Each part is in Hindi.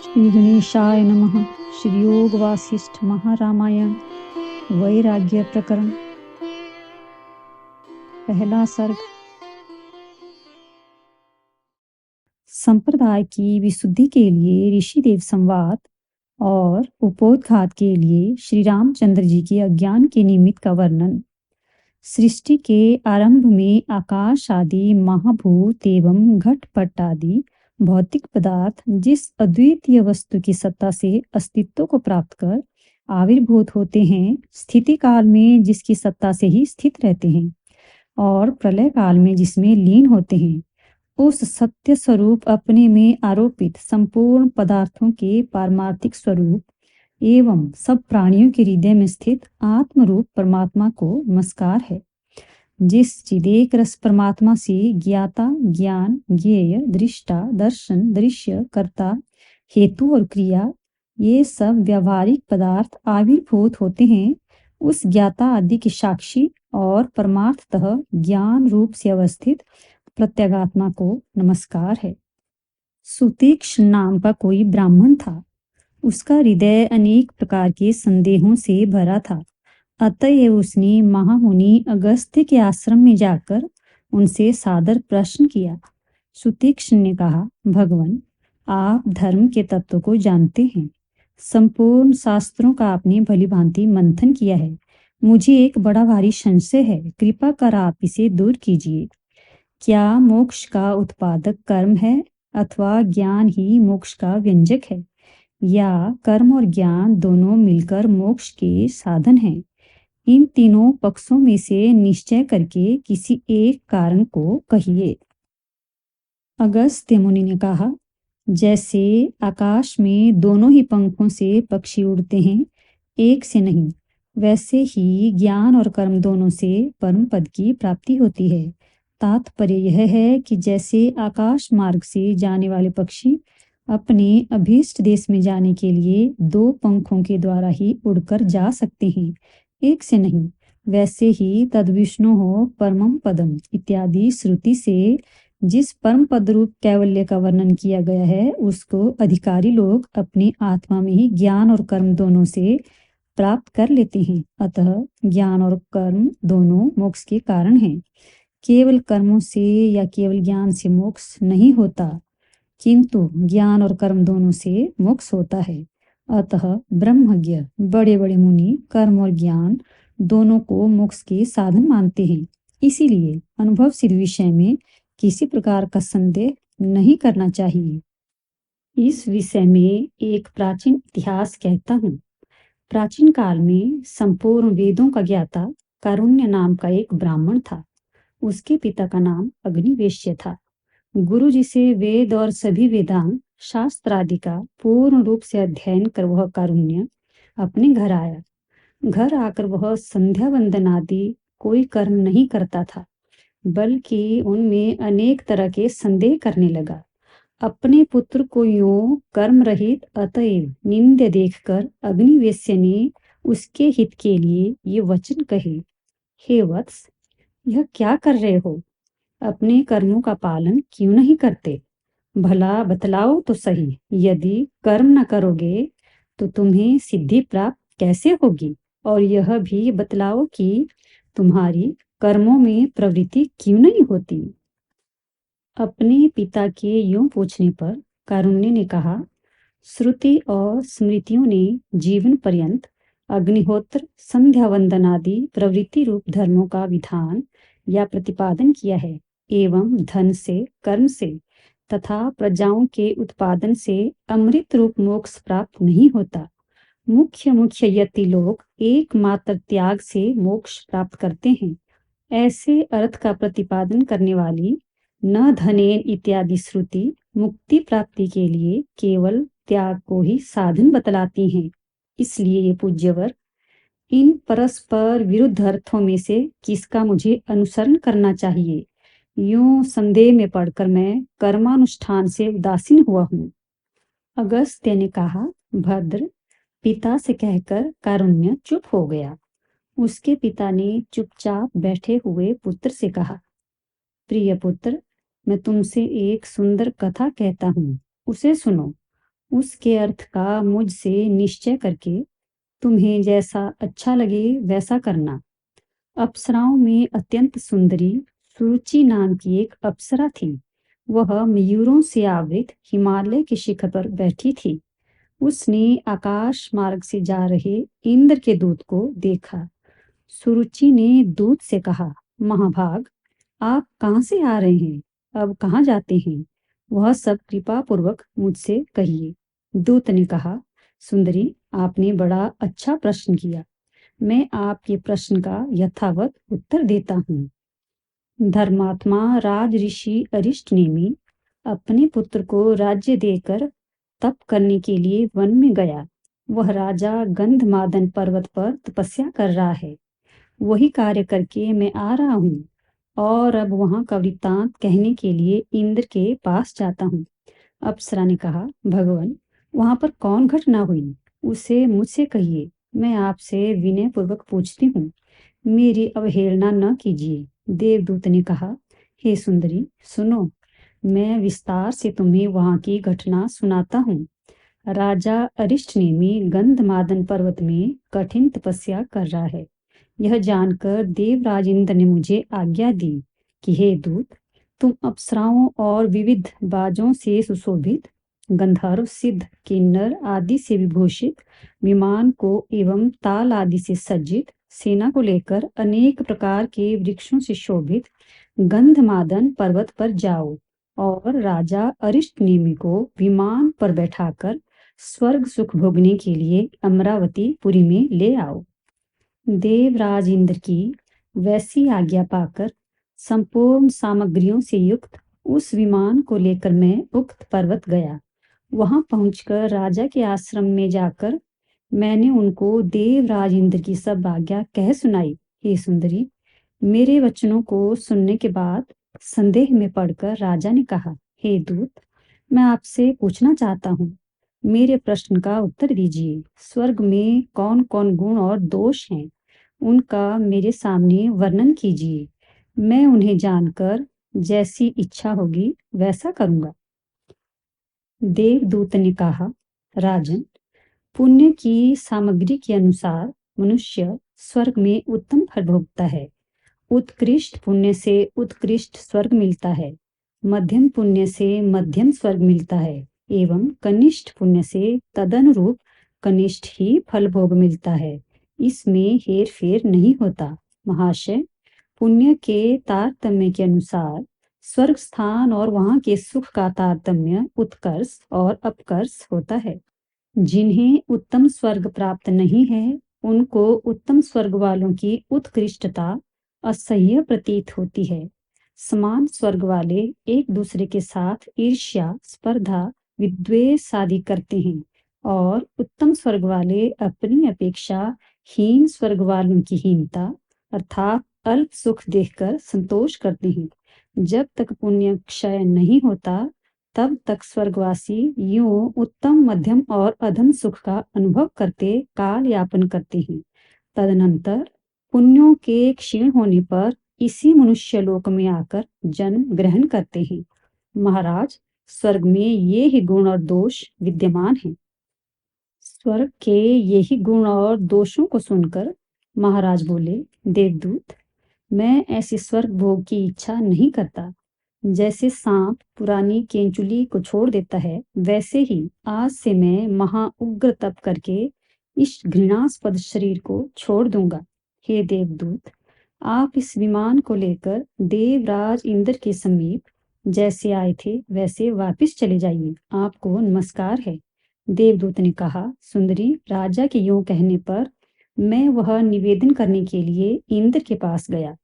श्री गणेशाय नमः। श्री योग वासिष्ठ महारामायण वैराग्य प्रकरण। पहला सर्ग। संप्रदाय की विशुद्धि के लिए ऋषिदेव संवाद और उपोद्घात के लिए श्री रामचंद्र जी के अज्ञान के निमित्त का वर्णन। सृष्टि के आरंभ में आकाश आदि महाभूत एवं घटपट आदि भौतिक पदार्थ जिस अद्वितीय वस्तु की सत्ता से अस्तित्व को प्राप्त कर आविर्भूत होते हैं, स्थिति काल में जिसकी सत्ता से ही स्थित रहते हैं और प्रलय काल में जिसमें लीन होते हैं, उस सत्य स्वरूप अपने में आरोपित संपूर्ण पदार्थों के पारमार्थिक स्वरूप एवं सब प्राणियों के हृदय में स्थित आत्म रूप परमात्मा को नमस्कार है। जिस चिदेक रस परमात्मा से ज्ञाता, ज्ञान, ज्ञेय, दृष्टा, दर्शन, दृश्य, कर्ता, हेतु और क्रिया ये सब व्यावहारिक पदार्थ आविर्भूत होते हैं, उस ज्ञाता आदि के साक्षी और परमार्थतः ज्ञान रूप से अवस्थित प्रत्यगात्मा को नमस्कार है। सुतीक्ष्ण नाम का कोई ब्राह्मण था। उसका हृदय अनेक प्रकार के संदेहों से भरा था। अतएव उसने महामुनि अगस्त्य के आश्रम में जाकर उनसे सादर प्रश्न किया। सुतीक्ष्ण ने कहा, भगवान, आप धर्म के तत्व को जानते हैं। संपूर्ण शास्त्रों का आपने भलीभांति मंथन किया है। मुझे एक बड़ा भारी संशय है, कृपा कर आप इसे दूर कीजिए। क्या मोक्ष का उत्पादक कर्म है अथवा ज्ञान ही मोक्ष का व्यंजक है, या कर्म और ज्ञान दोनों मिलकर मोक्ष के साधन हैं? इन तीनों पक्षों में से निश्चय करके किसी एक कारण को कहिए। अगस्त्य मुनि ने कहा, जैसे आकाश में दोनों ही पंखों से पक्षी उड़ते हैं, एक से नहीं, वैसे ही ज्ञान और कर्म दोनों से परम पद की प्राप्ति होती है। तात्पर्य यह है कि जैसे आकाश मार्ग से जाने वाले पक्षी अपने अभीष्ट देश में जाने के लिए दो पंखों के द्वारा ही उड़कर जा सकते हैं, एक से नहीं, वैसे ही तद्विष्णु हो परमम पदम इत्यादि श्रुति से जिस परम पद रूप कैवल्य का वर्णन किया गया है, उसको अधिकारी लोग अपनी आत्मा में ही ज्ञान और कर्म दोनों से प्राप्त कर लेते हैं। अतः ज्ञान और कर्म दोनों मोक्ष के कारण हैं। केवल कर्मों से या केवल ज्ञान से मोक्ष नहीं होता, किंतु ज्ञान और कर्म दोनों से मोक्ष होता है। अतः ब्रह्मज्ञ बड़े बड़े मुनि कर्म और ज्ञान दोनों को मोक्ष के साधन मानते हैं। इसीलिए अनुभव सिद्ध विषय में किसी प्रकार का संदेह नहीं करना चाहिए। इस विषय में एक प्राचीन इतिहास कहता हूँ। प्राचीन काल में संपूर्ण वेदों का ज्ञाता कारुण्य नाम का एक ब्राह्मण था। उसके पिता का नाम अग्निवेश्य था। गुरु जी से वेद और सभी वेदांत शास्त्र आदि का पूर्ण रूप से अध्ययन कर वह कारुण्य अपने घर आया। घर आकर वह संध्या वंदन आदि कोई कर्म नहीं करता था, बल्कि उनमें अनेक तरह के संदेह करने लगा। अपने पुत्र को यूं कर्म रहित अतएव निंद्य देखकर अग्निवेश्य ने उसके हित के लिए ये वचन कहे, हे वत्स, यह क्या कर रहे हो? अपने कर्मों का पालन क्यों नहीं करते? भला बतलाओ तो सही, यदि कर्म न करोगे तो तुम्हें सिद्धि प्राप्त कैसे होगी? और यह भी बतलाओ कि तुम्हारी कर्मों में प्रवृत्ति क्यों नहीं होती? अपने पिता के यूं पूछने पर कारुण्य ने कहा, श्रुति और स्मृतियों ने जीवन पर्यंत अग्निहोत्र, संध्या वंदन आदि प्रवृत्ति रूप धर्मों का विधान या प्रतिपादन किया है, एवं धन से, कर्म से तथा प्रजाओं के उत्पादन से अमृत रूप मोक्ष प्राप्त नहीं होता। मुख्य मुख्य यति लोग एकमात्र त्याग से मोक्ष प्राप्त करते हैं। ऐसे अर्थ का प्रतिपादन करने वाली न धनेन इत्यादि श्रुति मुक्ति प्राप्ति के लिए केवल त्याग को ही साधन बतलाती हैं। इसलिए ये पूज्यवर, इन परस्पर विरुद्ध अर्थों में से किसका मुझे अनुसरण करना चाहिए? यूं संदेह में पड़कर मैं कर्मानुष्ठान से उदासीन हुआ हूँ। अगस्त्य ने कहा, भद्र, पिता से कहकर कारुण्य चुप हो गया। उसके पिता ने चुपचाप बैठे हुए पुत्र से कहा, प्रिय पुत्र, मैं तुमसे एक सुंदर कथा कहता हूँ, उसे सुनो। उसके अर्थ का मुझसे निश्चय करके तुम्हें जैसा अच्छा लगे वैसा करना। अप्सराओं में अत्यंत सुंदरी सुरुचि नाम की एक अप्सरा थी। वह मयूरों से आवृत हिमालय के शिखर पर बैठी थी। उसने आकाश मार्ग से जा रहे इंद्र के दूत को देखा। सुरुचि ने दूत से कहा, महाभाग, आप कहाँ से आ रहे हैं? अब कहाँ जाते हैं? वह सब कृपा पूर्वक मुझसे कहिए। दूत ने कहा, सुंदरी, आपने बड़ा अच्छा प्रश्न किया। मैं आपके प्रश्न का यथावत उत्तर देता हूँ। धर्मात्मा राज ऋषि अरिष्टनेमि अपने पुत्र को राज्य देकर तप करने के लिए वन में गया। वह राजा गंधमादन पर्वत पर तपस्या कर रहा है। वही कार्य करके मैं आ रहा हूँ और अब वहां का वृत्तांत कहने के लिए इंद्र के पास जाता हूँ। अप्सरा ने कहा, भगवान, वहां पर कौन घटना हुई? उसे मुझसे कहिए। मैं आपसे विनय पूर्वक पूछती हूँ, मेरी अवहेलना न कीजिए। देवदूत ने कहा, हे सुंदरी, सुनो, मैं विस्तार से तुम्हें वहां की घटना सुनाता हूँ। राजा अरिष्टनेमि गंधमादन पर्वत में कठिन तपस्या कर रहा है। यह जानकर देवराज इंद्र ने मुझे आज्ञा दी कि हे दूत, तुम अप्सराओं और विविध बाजों से सुशोभित गंधर्व सिद्ध किन्नर आदि से विभूषित विमान को एवं ताल आदि से सज्जित सेना को लेकर अनेक प्रकार के वृक्षों से शोभित गंधमादन पर्वत पर जाओ और राजा अरिष्टनेमि को विमान पर बैठाकर स्वर्ग सुख भोगने के लिए अमरावती पुरी में ले आओ। देवराज इंद्र की वैसी आज्ञा पाकर संपूर्ण सामग्रियों से युक्त उस विमान को लेकर मैं उक्त पर्वत गया। वहां पहुंचकर राजा के आश्रम में जाकर मैंने उनको देवराज इंद्र की सब आज्ञा कह सुनाई। हे सुंदरी, मेरे वचनों को सुनने के बाद संदेह में पड़कर राजा ने कहा, हे दूत, मैं आपसे पूछना चाहता हूँ, मेरे प्रश्न का उत्तर दीजिए। स्वर्ग में कौन कौन गुण और दोष हैं, उनका मेरे सामने वर्णन कीजिए। मैं उन्हें जानकर जैसी इच्छा होगी वैसा करूंगा। देवदूत ने कहा, राजन, पुण्य की सामग्री के अनुसार मनुष्य स्वर्ग में उत्तम फल भोगता है। उत्कृष्ट पुण्य से उत्कृष्ट स्वर्ग मिलता है, मध्यम पुण्य से मध्यम स्वर्ग मिलता है एवं कनिष्ठ पुण्य से तदनुरूप कनिष्ठ ही फल भोग मिलता है। इसमें हेर फेर नहीं होता। महाशय, पुण्य के तारतम्य के अनुसार स्वर्ग स्थान और वहां के सुख का तारतम्य उत्कर्ष और अपकर्ष होता है। जिन्हें उत्तम स्वर्ग प्राप्त नहीं है, उनको उत्तम स्वर्ग वालों की उत्कृष्टता असह्य प्रतीत होती है। समान स्वर्ग वाले एक दूसरे के साथ ईर्ष्या, स्पर्धा, विद्वेष आदि करते हैं और उत्तम स्वर्ग वाले अपनी अपेक्षा हीन स्वर्ग वालों की हीनता अर्थात अल्प सुख देखकर संतोष करते हैं। जब तक पुण्य क्षय नहीं होता, तब तक स्वर्गवासी यूं उत्तम मध्यम और अधम सुख का अनुभव करते काल यापन करते हैं। तदनंतर पुण्यों के क्षीण होने पर इसी मनुष्य लोक में आकर जन्म ग्रहण करते हैं। महाराज, स्वर्ग में ये ही गुण और दोष विद्यमान हैं। स्वर्ग के यही गुण और दोषों को सुनकर महाराज बोले, देवदूत, मैं ऐसे स्वर्ग भोग की इच्छा नहीं करता। जैसे सांप पुरानी केंचुली को छोड़ देता है, वैसे ही आज से मैं महा उग्र तप करके इस घृणास्पद शरीर को छोड़ दूंगा। हे देवदूत, आप इस विमान को लेकर देवराज इंद्र के समीप जैसे आए थे वैसे वापस चले जाइए। आपको नमस्कार है। देवदूत ने कहा, सुंदरी, राजा के यूं कहने पर मैं वह निवेदन करने के लिए इंद्र के पास गया।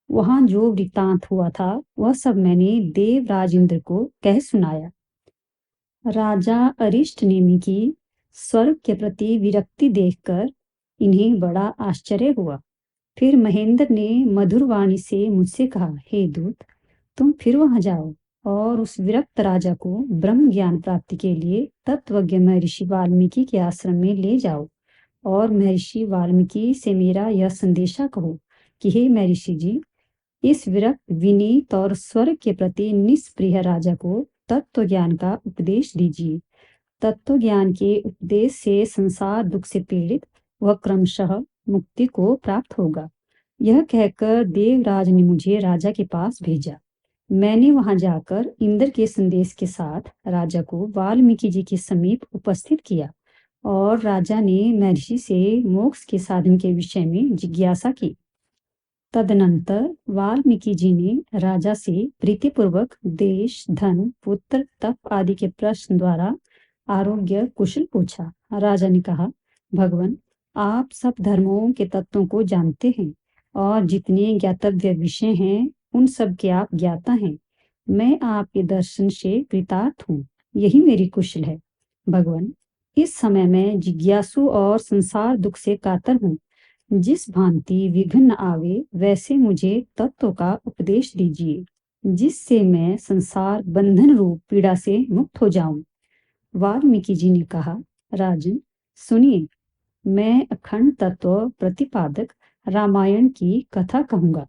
वहां जो वृत्तांत हुआ था वह सब मैंने देवराज इंद्र को कह सुनाया। राजा अरिष्टनेमि की स्वर्ग के प्रति विरक्ति देखकर इन्हें बड़ा आश्चर्य हुआ। फिर महेंद्र ने मधुर वाणी से मुझसे कहा, हे दूत, तुम फिर वहां जाओ और उस विरक्त राजा को ब्रह्म ज्ञान प्राप्ति के लिए तत्वज्ञ महर्षि वाल्मीकि के आश्रम में ले जाओ और महर्षि वाल्मीकि से मेरा यह संदेशा कहो कि हे महर्षि जी, इस विरक्त विनीत और स्वर्ग के प्रति निष्प्रिय राजा को तत्व ज्ञान का उपदेश दीजिए। तत्व ज्ञान के उपदेश से संसार दुख से पीड़ित वह क्रमशः मुक्ति को प्राप्त होगा। यह कहकर देवराज ने मुझे राजा के पास भेजा। मैंने वहां जाकर इंद्र के संदेश के साथ राजा को वाल्मीकि जी के समीप उपस्थित किया और राजा ने महर्षि से मोक्ष के साधन के विषय में जिज्ञासा की। तदनंतर वाल्मीकि जी ने राजा से प्रीतिपूर्वक देश, धन, पुत्र, तप आदि के प्रश्न द्वारा आरोग्य कुशल पूछा। राजा ने कहा, भगवान, आप सब धर्मों के तत्वों को जानते हैं और जितने ज्ञातव्य विषय हैं उन सब के आप ज्ञाता हैं। मैं आपके दर्शन से कृतार्थ हूँ, यही मेरी कुशल है। भगवान, इस समय मैं जिज्ञासु और संसार दुख से कातर हूँ। जिस भांति विघ्न न आवे वैसे मुझे तत्व का उपदेश दीजिए, जिससे मैं संसार बंधन रूप पीड़ा से मुक्त हो जाऊं। वाल्मीकि जी ने कहा, राजन सुनिए, मैं अखंड तत्व प्रतिपादक रामायण की कथा कहूंगा।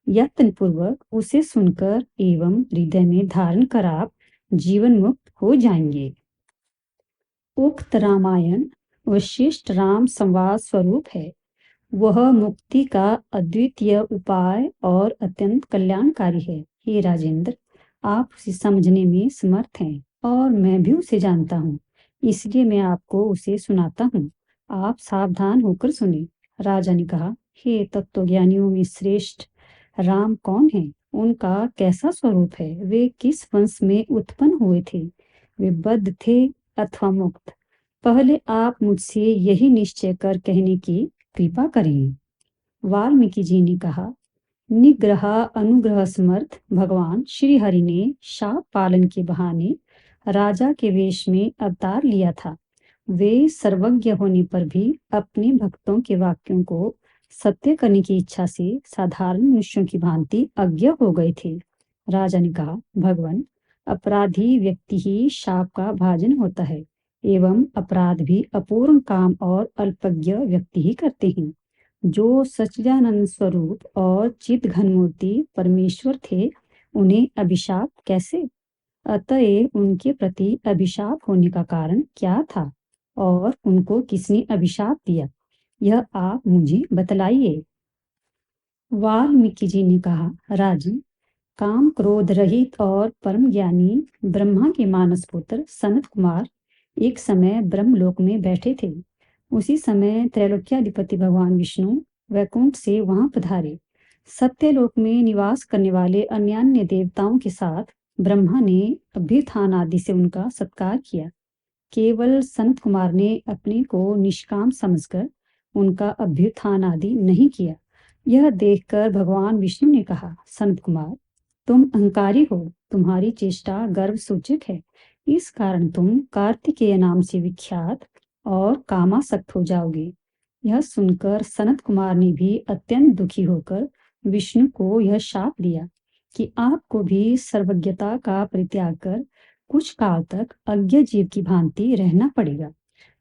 यत्न पूर्वक उसे सुनकर एवं हृदय में धारण कर आप जीवन मुक्त हो जाएंगे। उक्त रामायण विशिष्ट राम संवाद स्वरूप है। वह मुक्ति का अद्वितीय उपाय और अत्यंत कल्याणकारी है। हे राजेंद्र, आप उसे समझने में समर्थ हैं और मैं भी उसे जानता हूँ, इसलिए मैं आपको उसे सुनाता हूँ। आप सावधान होकर सुने। राजा ने कहा, हे तत्वज्ञानियों में श्रेष्ठ, राम कौन है? उनका कैसा स्वरूप है? वे किस वंश में उत्पन्न हुए थे? वे बद्ध थे अथवा मुक्त? पहले आप मुझसे यही निश्चय कर कहने की कृपा करें। वाल्मीकि जी ने कहा, निग्रह अनुग्रह समर्थ भगवान श्री हरि ने शाप पालन के बहाने राजा के वेश में अवतार लिया था। वे सर्वज्ञ होने पर भी अपने भक्तों के वाक्यों को सत्य करने की इच्छा से साधारण मनुष्यों की भांति अज्ञ हो गए थे। राजा ने कहा, भगवान, अपराधी व्यक्ति ही शाप का भाजन होता है एवं अपराध भी अपूर्ण काम और अल्पज्ञ व्यक्ति ही करते हैं। जो सच्चिदानंद स्वरूप और चित घन मूर्ति परमेश्वर थे, उन्हें अभिशाप कैसे? अतएव उनके प्रति अभिशाप होने का कारण क्या था और उनको किसने अभिशाप दिया, यह आप मुझे बतलाइए। वाल्मीकि जी ने कहा, राजन, काम क्रोध रहित और परम ज्ञानी ब्रह्मा के मानस पुत्र सनत कुमार एक समय ब्रह्मलोक में बैठे थे। उसी समय त्रैलोक्याधिपति भगवान विष्णु वैकुंठ से वहां पधारे। सत्यलोक में निवास करने वाले अन्यान्य देवताओं के साथ ब्रह्मा ने अभ्युत्थान आदि से उनका सत्कार किया। केवल सनत कुमार ने अपने को निष्काम समझकर उनका अभ्युत्थान आदि नहीं किया। यह देखकर भगवान विष्णु ने कहा, सनत कुमार, तुम अहंकारी हो, तुम्हारी चेष्टा गर्व सूचक है। इस कारण तुम कार्तिकेय नाम से विख्यात और कामासक्त हो जाओगे। यह सुनकर सनत कुमार ने भी अत्यंत दुखी होकर विष्णु को यह शाप दिया कि आपको भी सर्वज्ञता का परित्याग कर कुछ काल तक अज्ञ जीव की भांति रहना पड़ेगा।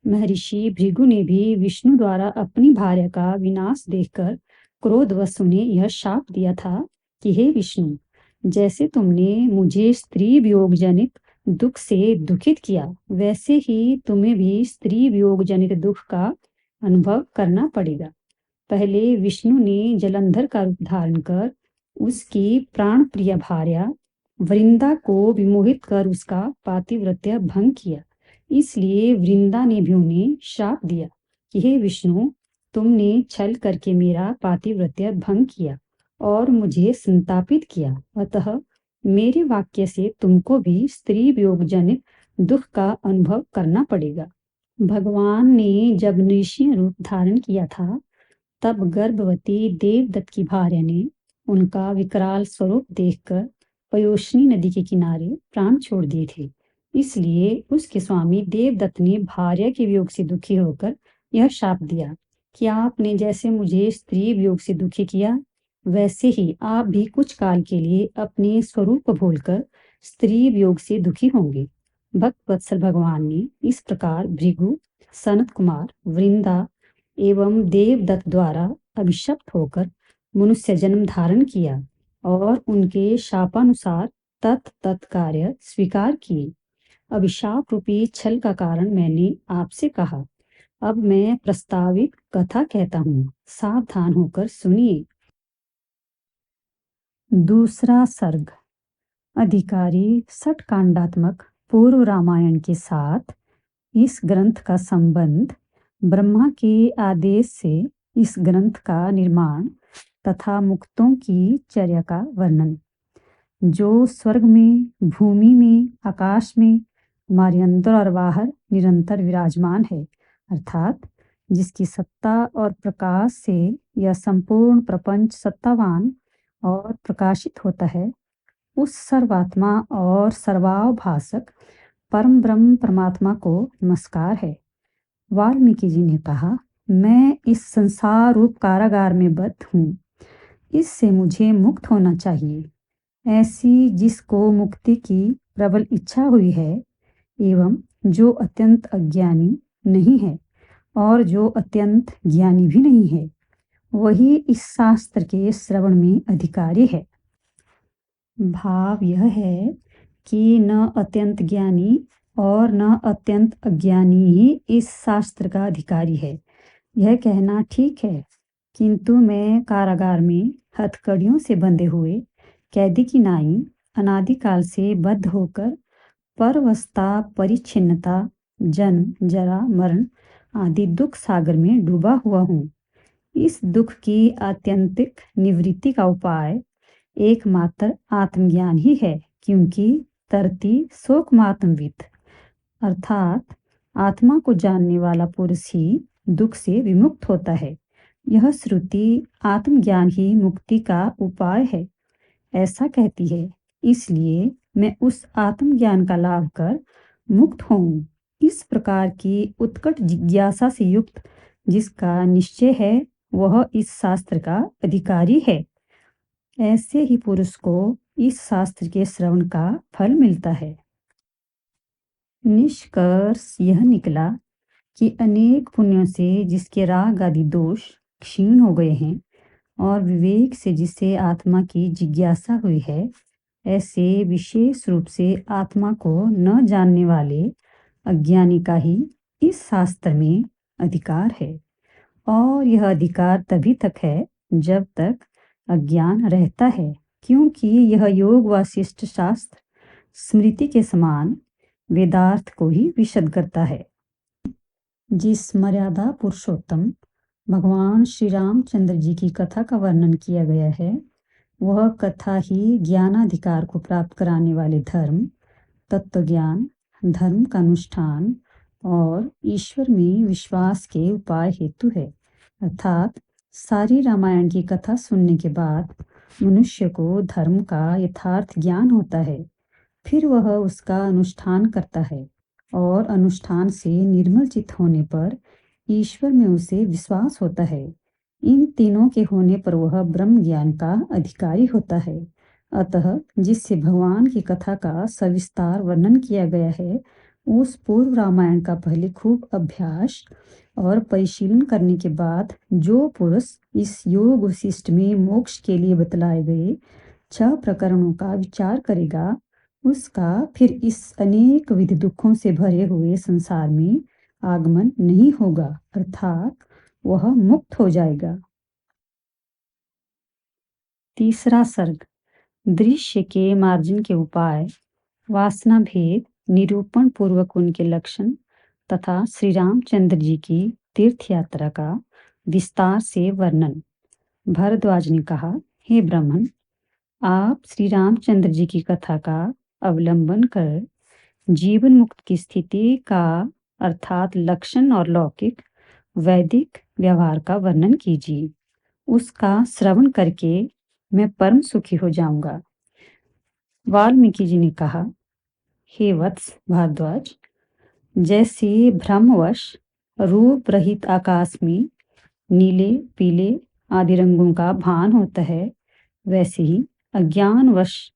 महर्षि भृगु ने भी विष्णु द्वारा अपनी भार्या का विनाश देखकर क्रोधवश उन्हें यह शाप दिया था कि हे विष्णु, जैसे तुमने मुझे स्त्री वियोग जनित दुख से दुखित किया, वैसे ही तुम्हें भी स्त्री वियोग जनित दुख का अनुभव करना पड़ेगा। पहले विष्णु ने जलंधर का रूप धारण कर उसकी प्राण प्रिय भार्या वृंदा को विमोहित कर उसका पातिव्रत्य भंग किया। इसलिए वृंदा ने भी उन्हें श्राप दिया कि हे विष्णु, तुमने छल करके मेरा पातिव्रत्य भंग किया और मुझे संतापित किया, अतः मेरे वाक्य से तुमको भी स्त्री वियोग जनित दुख का अनुभव करना पड़ेगा। भगवान ने जब नृसिंह रूप धारण किया था, तब गर्भवती देवदत्त की भार्या ने उनका विकराल स्वरूप देखकर पयोष्णी नदी के किनारे प्राण छोड़ दिए थे। इसलिए उसके स्वामी देवदत्त ने भार्या के वियोग से दुखी होकर यह शाप दिया कि आपने जैसे मुझे स्त्री वियोग से दुखी किया, वैसे ही आप भी कुछ काल के लिए अपने स्वरूप भूलकर स्त्री वियोग से दुखी होंगे। भक्त वत्सल भगवान ने इस प्रकार भृगु, सनत कुमार, वृंदा एवं देवदत्त द्वारा अभिशप्त होकर मनुष्य जन्म धारण किया और उनके शापानुसार तत् कार्य स्वीकार किए। अभिशाप रूपी छल का कारण मैंने आपसे कहा। अब मैं प्रस्तावित कथा कहता हूँ, सावधान होकर सुनिए। दूसरा सर्ग। अधिकारी सटकांडात्मक पूर्व रामायण के साथ इस ग्रंथ का संबंध, ब्रह्मा के आदेश से इस ग्रंथ का निर्माण तथा मुक्तों की चर्या का वर्णन। जो स्वर्ग में, भूमि में, आकाश में, हमारे अंदर और बाहर निरंतर विराजमान है, अर्थात जिसकी सत्ता और प्रकाश से यह संपूर्ण प्रपंच सत्तावान और प्रकाशित होता है, उस सर्वात्मा और सर्वाभाषक परम ब्रह्म परमात्मा को नमस्कार है। वाल्मीकि जी ने कहा, मैं इस संसार रूप कारागार में बद्ध हूँ, इससे मुझे मुक्त होना चाहिए। ऐसी जिसको मुक्ति की प्रबल इच्छा हुई है एवं जो अत्यंत अज्ञानी नहीं है और जो अत्यंत ज्ञानी भी नहीं है, वही इस शास्त्र के श्रवण में अधिकारी है। भाव यह है कि न अत्यंत ज्ञानी और न अत्यंत अज्ञानी ही इस शास्त्र का अधिकारी है। यह कहना ठीक है, किंतु मैं कारागार में हथकड़ियों से बंधे हुए कैदी की नाई अनादिकाल से बद्ध होकर परवस्था, परिच्छिन्नता, जन्म, जरा, मरण आदि दुख सागर में डूबा हुआ हूँ। इस दुख की आत्यंतिक निवृत्ति का उपाय एकमात्र आत्मज्ञान ही है, क्योंकि तरती शोकमात्मविद अर्थात आत्मा को जानने वाला पुरुष ही दुख से विमुक्त होता है। यह श्रुति आत्मज्ञान ही मुक्ति का उपाय है, ऐसा कहती है। इसलिए मैं उस आत्मज्ञान का लाभ कर मुक्त होऊं। इस प्रकार की उत्कट जिज्ञासा से युक्त जिसका निश्चय है, वह इस शास्त्र का अधिकारी है। ऐसे ही पुरुष को इस शास्त्र के श्रवण का फल मिलता है। निष्कर्ष यह निकला कि अनेक पुण्यों से जिसके राग आदि दोष क्षीण हो गए हैं और विवेक से जिसे आत्मा की जिज्ञासा हुई है, ऐसे विशेष रूप से आत्मा को न जानने वाले अज्ञानी का ही इस शास्त्र में अधिकार है। और यह अधिकार तभी तक है जब तक अज्ञान रहता है, क्योंकि यह योग वासिष्ठ शास्त्र स्मृति के समान वेदार्थ को ही विशद करता है। जिस मर्यादा पुरुषोत्तम भगवान श्री रामचंद्र जी की कथा का वर्णन किया गया है, वह कथा ही ज्ञानाधिकार को प्राप्त कराने वाले धर्म, तत्वज्ञान, धर्म का अनुष्ठान और ईश्वर में विश्वास के उपाय हेतु है। अर्थात सारी रामायण की कथा सुनने के बाद मनुष्य को धर्म का यथार्थ ज्ञान होता है, फिर वह उसका अनुष्ठान करता है और अनुष्ठान से निर्मल चित्त होने पर ईश्वर में उसे विश्वास होता है। इन तीनों के होने पर वह ब्रह्म ज्ञान का अधिकारी होता है। अतः जिससे भगवान की कथा का सविस्तार वर्णन किया गया है, उस पूर्व रामायण का पहले खूब अभ्यास और परिशीलन करने के बाद जो पुरुष इस योग वशिष्ठ में मोक्ष के लिए बतलाए गए 6 प्रकरणों का विचार करेगा, उसका फिर इस अनेक विध दुखों से भरे हुए संसार में आगमन नहीं होगा, अर्थात वह मुक्त हो जाएगा। तीसरा सर्ग। दृश्य के मार्जन के उपाय, वासना भेद, निरूपण पूर्वक उनके लक्षण तथा श्री रामचंद्र जी की तीर्थ यात्रा का विस्तार से वर्णन। भरद्वाज ने कहा, हे ब्राह्मण, आप श्री रामचंद्र जी की कथा का अवलंबन कर जीवन मुक्त की स्थिति का अर्थात लक्षण और लौकिक वैदिक व्यवहार का वर्णन कीजिए। उसका श्रवण करके मैं परम सुखी हो जाऊंगा। वाल्मीकि जी ने कहा, हे वत्स भारद्वाज, जैसे भ्रमवश रूप रहित आकाश में नीले, पीले आदि रंगों का भान होता है, वैसे ही अज्ञानवश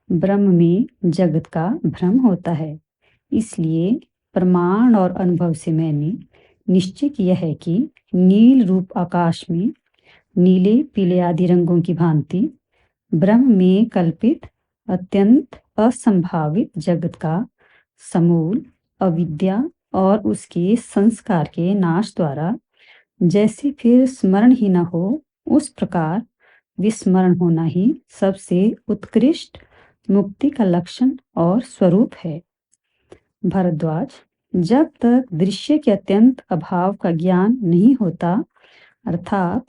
ब्रह्म में जगत का भ्रम होता है। इसलिए प्रमाण और अनुभव से मैंने निश्चय किया है कि नील रूप आकाश में नीले, पीले आदि रंगों की भांति ब्रह्म में कल्पित अत्यंत असंभावित जगत का समूल अविद्या और उसके संस्कार के नाश द्वारा जैसे फिर स्मरण ही न हो, उस प्रकार विस्मरण होना ही सबसे उत्कृष्ट मुक्ति का लक्षण और स्वरूप है। भरद्वाज, जब तक दृश्य के अत्यंत अभाव का ज्ञान नहीं होता, अर्थात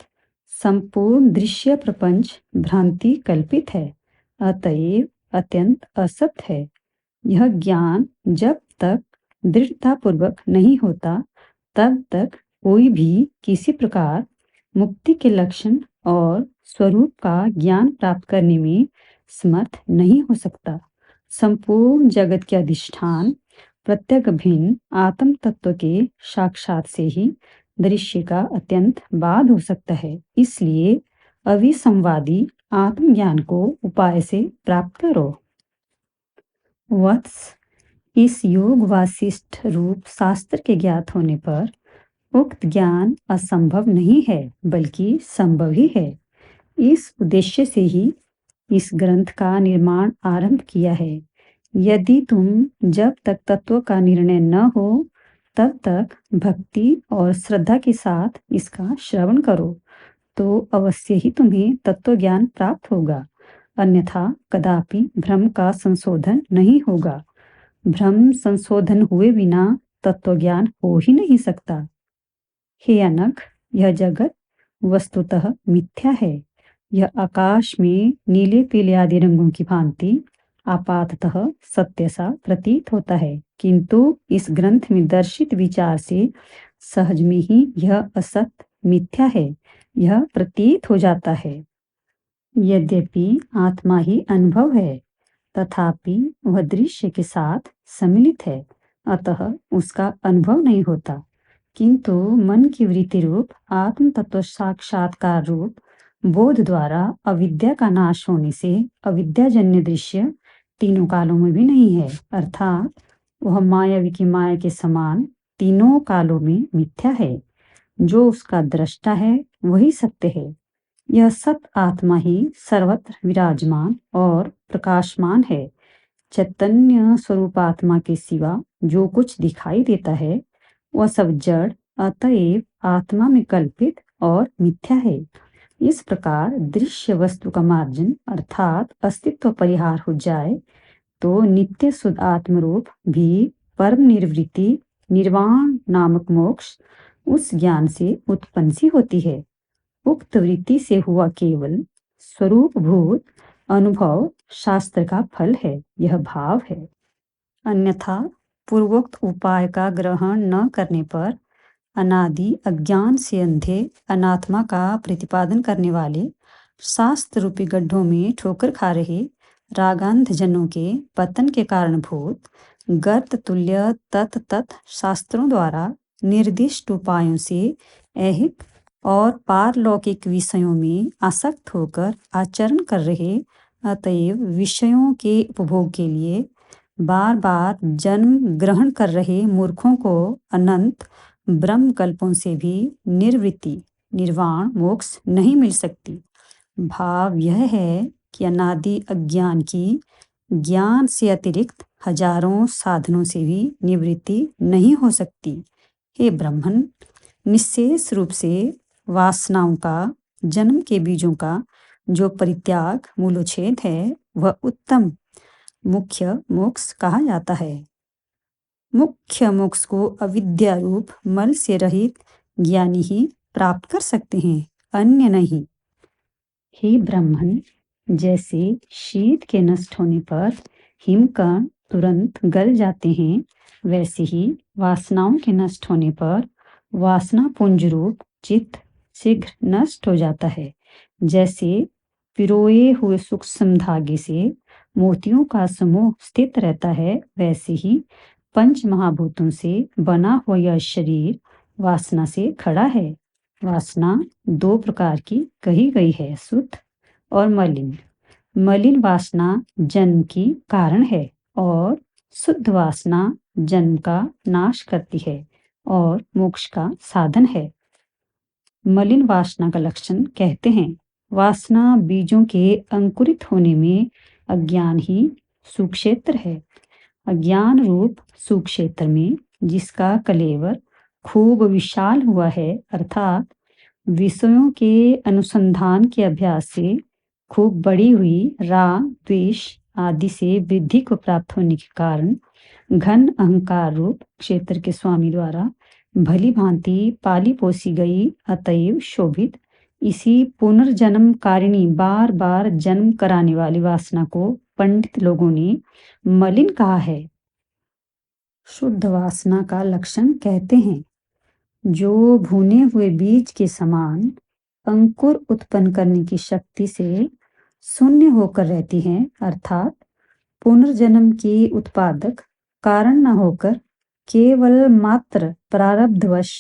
संपूर्ण दृश्य प्रपंच भ्रांति कल्पित है, अतएव अत्यंत असत है। यह ज्ञान जब तक दृढ़तापूर्वक नहीं होता, तब तक कोई भी किसी प्रकार मुक्ति के लक्षण और स्वरूप का ज्ञान प्राप्त करने में समर्थ नहीं हो सकता। संपूर्ण जगत के अधिष्ठान प्रत्येक भिन्न आत्म तत्व के साक्षात से ही दृश्य का अत्यंत बाद हो सकता है। इसलिए अविसंवादी आत्मज्ञान को उपाय से प्राप्त करो। वत्स, इस योग वासिष्ठ रूप शास्त्र के ज्ञात होने पर उक्त ज्ञान असंभव नहीं है, बल्कि संभव ही है। इस उद्देश्य से ही इस ग्रंथ का निर्माण आरंभ किया है। यदि तुम जब तक तत्व का निर्णय न हो, तब तक भक्ति और श्रद्धा के साथ इसका श्रवण करो, तो अवश्य ही तुम्हें तत्व ज्ञान प्राप्त होगा। अन्यथा कदापि भ्रम का संशोधन नहीं होगा। भ्रम संशोधन हुए बिना तत्व ज्ञान हो ही नहीं सकता। हे अनघ, यह जगत वस्तुतः मिथ्या है। यह आकाश में नीले पीले आदि रंगों की भांति आपाततः सत्य सा प्रतीत होता है, किंतु इस ग्रंथ में दर्शित विचार से सहज में ही यह असत मिथ्या है, यह प्रतीत हो जाता है। यद्यपि आत्मा ही अनुभव है, तथापि वह दृश्य के साथ सम्मिलित है, अतः उसका अनुभव नहीं होता। किंतु मन की वृत्ति रूप आत्म तत्व साक्षात्कार रूप बोध द्वारा अविद्या का नाश होने से अविद्याजन्य दृश्य तीनों कालों में भी नहीं है, अर्थात वह मायावी की माया के समान तीनों कालों में मिथ्या है। जो उसका दृष्टा है वही सत्य है। यह सत आत्मा ही सर्वत्र विराजमान और प्रकाशमान है। चैतन्य स्वरूप आत्मा के सिवा जो कुछ दिखाई देता है वह सब जड़, अतएव आत्मा में कल्पित और मिथ्या है। इस प्रकार दृश्य वस्तु का मार्जन अर्थात अस्तित्व परिहार हो जाए तो नित्य शुद्ध आत्मरूप भी परम निर्वृत्ति निर्वाण नामक मोक्ष उस ज्ञान से उत्पन्न सी होती है। उक्त वृत्ति से हुआ केवल स्वरूप भूत अनुभव शास्त्र का फल है, यह भाव है। अन्यथा पूर्वोक्त उपाय का ग्रहण न करने पर अनादि अज्ञान से अंधे अनात्मा का प्रतिपादन करने वाले शास्त्र रूपी गड्ढों में ठोकर खा रहे रागांध जनों के पतन के कारणभूत गर्त तुल्य तत् शास्त्रों द्वारा निर्दिष्ट उपायों से ऐहिक और पारलौकिक विषयों में आसक्त होकर आचरण कर रहे, अतएव विषयों के उपभोग के लिए बार बार जन्म ग्रहण कर रहे मूर्खों को अनंत ब्रह्म कल्पों से भी निर्वृत्ति निर्वाण मोक्ष नहीं मिल सकती। भाव यह है कि अनादि अज्ञान की ज्ञान से अतिरिक्त हजारों साधनों से भी निवृत्ति नहीं हो सकती। हे ब्राह्मण, निश्शेष रूप से वासनाओं का जन्म के बीजों का जो परित्याग मूलोच्छेद है वह उत्तम मुख्य मोक्ष कहा जाता है। मुख्य मोक्ष को अविद्या रूप मल से रहित ज्ञानी ही प्राप्त कर सकते हैं, अन्य नहीं। हे ब्राह्मण, जैसे शीत के नष्ट होने पर हिमकण तुरंत गल जाते हैं, वैसे ही वासनाओं के नष्ट होने पर वासना पुंज रूप चित्त शीघ्र नष्ट हो जाता है। जैसे पिरोए हुए सूक्ष्म धागे से मोतियों का समूह स्थित रहता है, वैसे ही पंच महाभूतों से बना हुआ यह शरीर वासना से खड़ा है। वासना दो प्रकार की कही गई है, शुद्ध और मलिन। मलिन वासना जन्म की कारण है और शुद्ध वासना जन्म का नाश करती है और मोक्ष का साधन है। मलिन वासना का लक्षण कहते हैं, वासना बीजों के अंकुरित होने में अज्ञान ही सुक्षेत्र है। अज्ञान रूप सुक्षेत्र में जिसका कलेवर खूब विशाल हुआ है, अर्थात विषयों के अनुसंधान के अभ्यास से खूब बड़ी हुई राग द्वेष आदि से वृद्धि को प्राप्त होने के कारण घन अहंकार रूप क्षेत्र के स्वामी द्वारा भली भांति पाली पोसी गई, अतएव शोभित इसी पुनर्जन्म कारिणी बार बार जन्म कराने वाली वासना को पंडित लोगों ने मलिन कहा है। शुद्ध वासना का लक्षण कहते हैं, जो भुने हुए बीज के समान अंकुर उत्पन्न करने की शक्ति से शून्य होकर रहती हैं, अर्थात पुनर्जन्म की उत्पादक कारण न होकर केवल मात्र प्रारब्धवश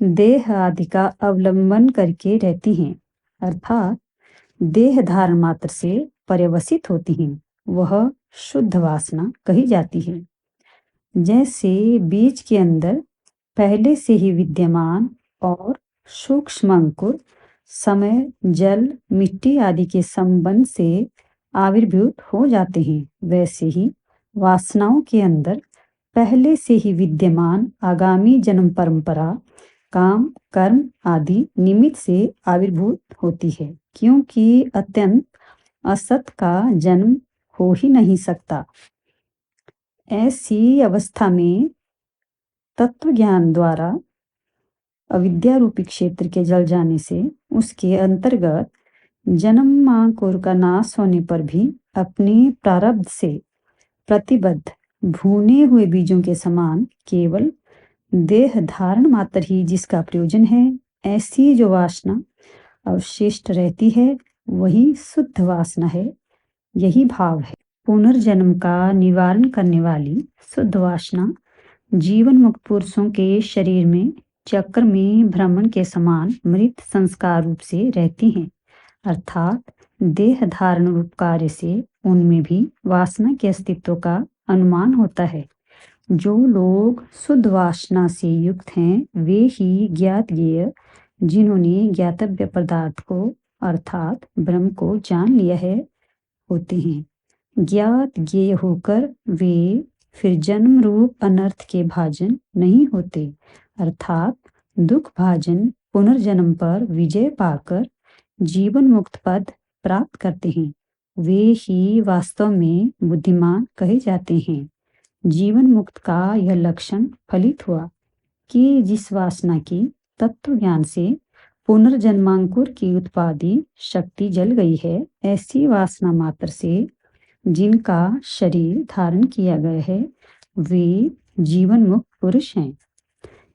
देह आदि का अवलंबन करके रहती हैं, अर्थात देह धारण मात्र से पर्यवसित होती हैं, वह शुद्ध वासना कही जाती है। जैसे बीज के अंदर पहले से ही विद्यमान और सूक्ष्म अंकुर समय, जल, मिट्टी आदि के संबंध से आविर्भूत हो जाते हैं, वैसे ही वासनाओं के अंदर पहले से ही विद्यमान आगामी जन्म परंपरा काम, कर्म आदि निमित्त से आविर्भूत होती है, क्योंकि अत्यंत असत का जन्म हो ही नहीं सकता। ऐसी अवस्था में तत्व ज्ञान द्वारा अविद्या रूपी क्षेत्र के जल जाने से उसके अंतर्गत जन्मांकुर का नाश होने पर भी अपने प्रारब्ध से प्रतिबद्ध भुने हुए बीजों के समान केवल देह धारण मात्र ही जिसका प्रयोजन है, ऐसी जो वासना अवशिष्ट रहती है, वही शुद्ध वासना है। यही भाव है। पुनर्जन्म का निवारण करने वाली शुद्ध वासना जीवन मुक्त पुरुषों के शरीर में चक्र में भ्रमण के समान मृत संस्कार रूप से रहती हैं, अर्थात देह धारण रूप कार्य से उनमें भी वासना के अस्तित्व का अनुमान होता है। जो लोग शुद्ध वासना से युक्त हैं, वे ही ज्ञात ज्ञेय, जिन्होंने ज्ञातव्य पदार्थ को अर्थात ब्रह्म को जान लिया है, होते हैं। ज्ञात ज्ञेय होकर वे फिर जन्म रूप अनर्थ के भाजन नहीं होते, अर्थात दुख भाजन पुनर्जन्म पर विजय पाकर जीवन मुक्त पद प्राप्त करते हैं। वे ही वास्तव में बुद्धिमान कहे जाते हैं। जीवन मुक्त का यह लक्षण फलित हुआ कि जिस वासना की तत्व ज्ञान से पुनर्जन्मांकुर की उत्पादी शक्ति जल गई है, ऐसी वासना मात्र से जिनका शरीर धारण किया गया है, वे जीवन मुक्त पुरुष हैं।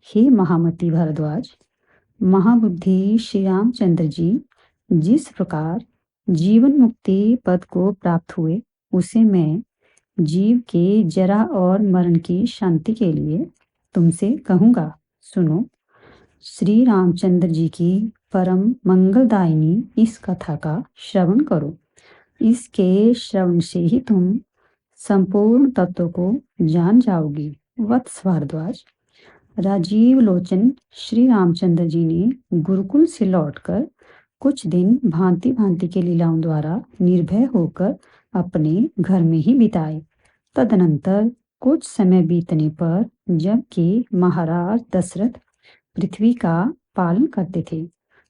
हे महामती भारद्वाज, महाबुद्धि श्री रामचंद्र जी जिस प्रकार जीवन मुक्ति पद को प्राप्त हुए, उसे मैं जीव के जरा और मरण की शांति के लिए तुमसे कहूँगा। सुनो, श्री रामचंद्र जी की परम मंगलदायिनी इस कथा का श्रवण करो। इसके श्रवण से ही तुम संपूर्ण तत्व को जान जाओगी। वत्स भारद्वाज, राजीव लोचन श्री रामचंद्र जी ने गुरुकुल से लौटकर कुछ दिन भांति भांति के लीलाओं द्वारा निर्भय होकर अपने घर में ही बिताए। तदनंतर कुछ समय बीतने पर जबकि महाराज दशरथ पृथ्वी का पालन करते थे,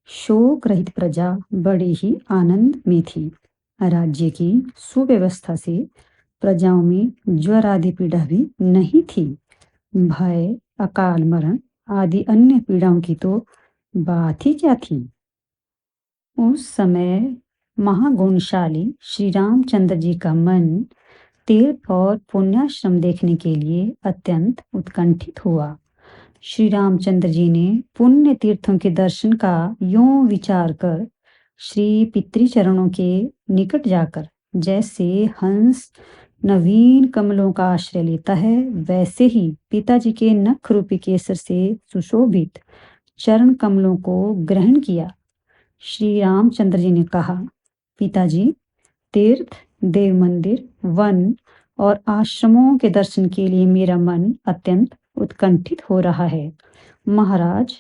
शोक रहित प्रजा बड़े ही आनंद में थी। राज्य की सुव्यवस्था से प्रजाओं में ज्वर आदि पीड़ा भी नहीं थी। भय, अकाल मरण आदि अन्य पीड़ाओं की तो बात ही क्या थी। उस समय महागुणशाली श्री रामचंद्र जी का मन तीर्थ और पुण्याश्रम देखने के लिए अत्यंत उत्कंठित हुआ। श्री रामचंद्र जी ने पुण्य तीर्थों के दर्शन का यों विचार कर श्री पितृचरणों के निकट जाकर जैसे हंस नवीन कमलों का आश्रय लेता है, वैसे ही पिताजी के नख रूपी केसर से सुशोभित चरण कमलों को ग्रहण किया। श्री रामचंद्र जी ने कहा, पिताजी, तीर्थ, देव मंदिर, वन और आश्रमों के दर्शन के लिए मेरा मन अत्यंत उत्कंठित हो रहा है। महाराज,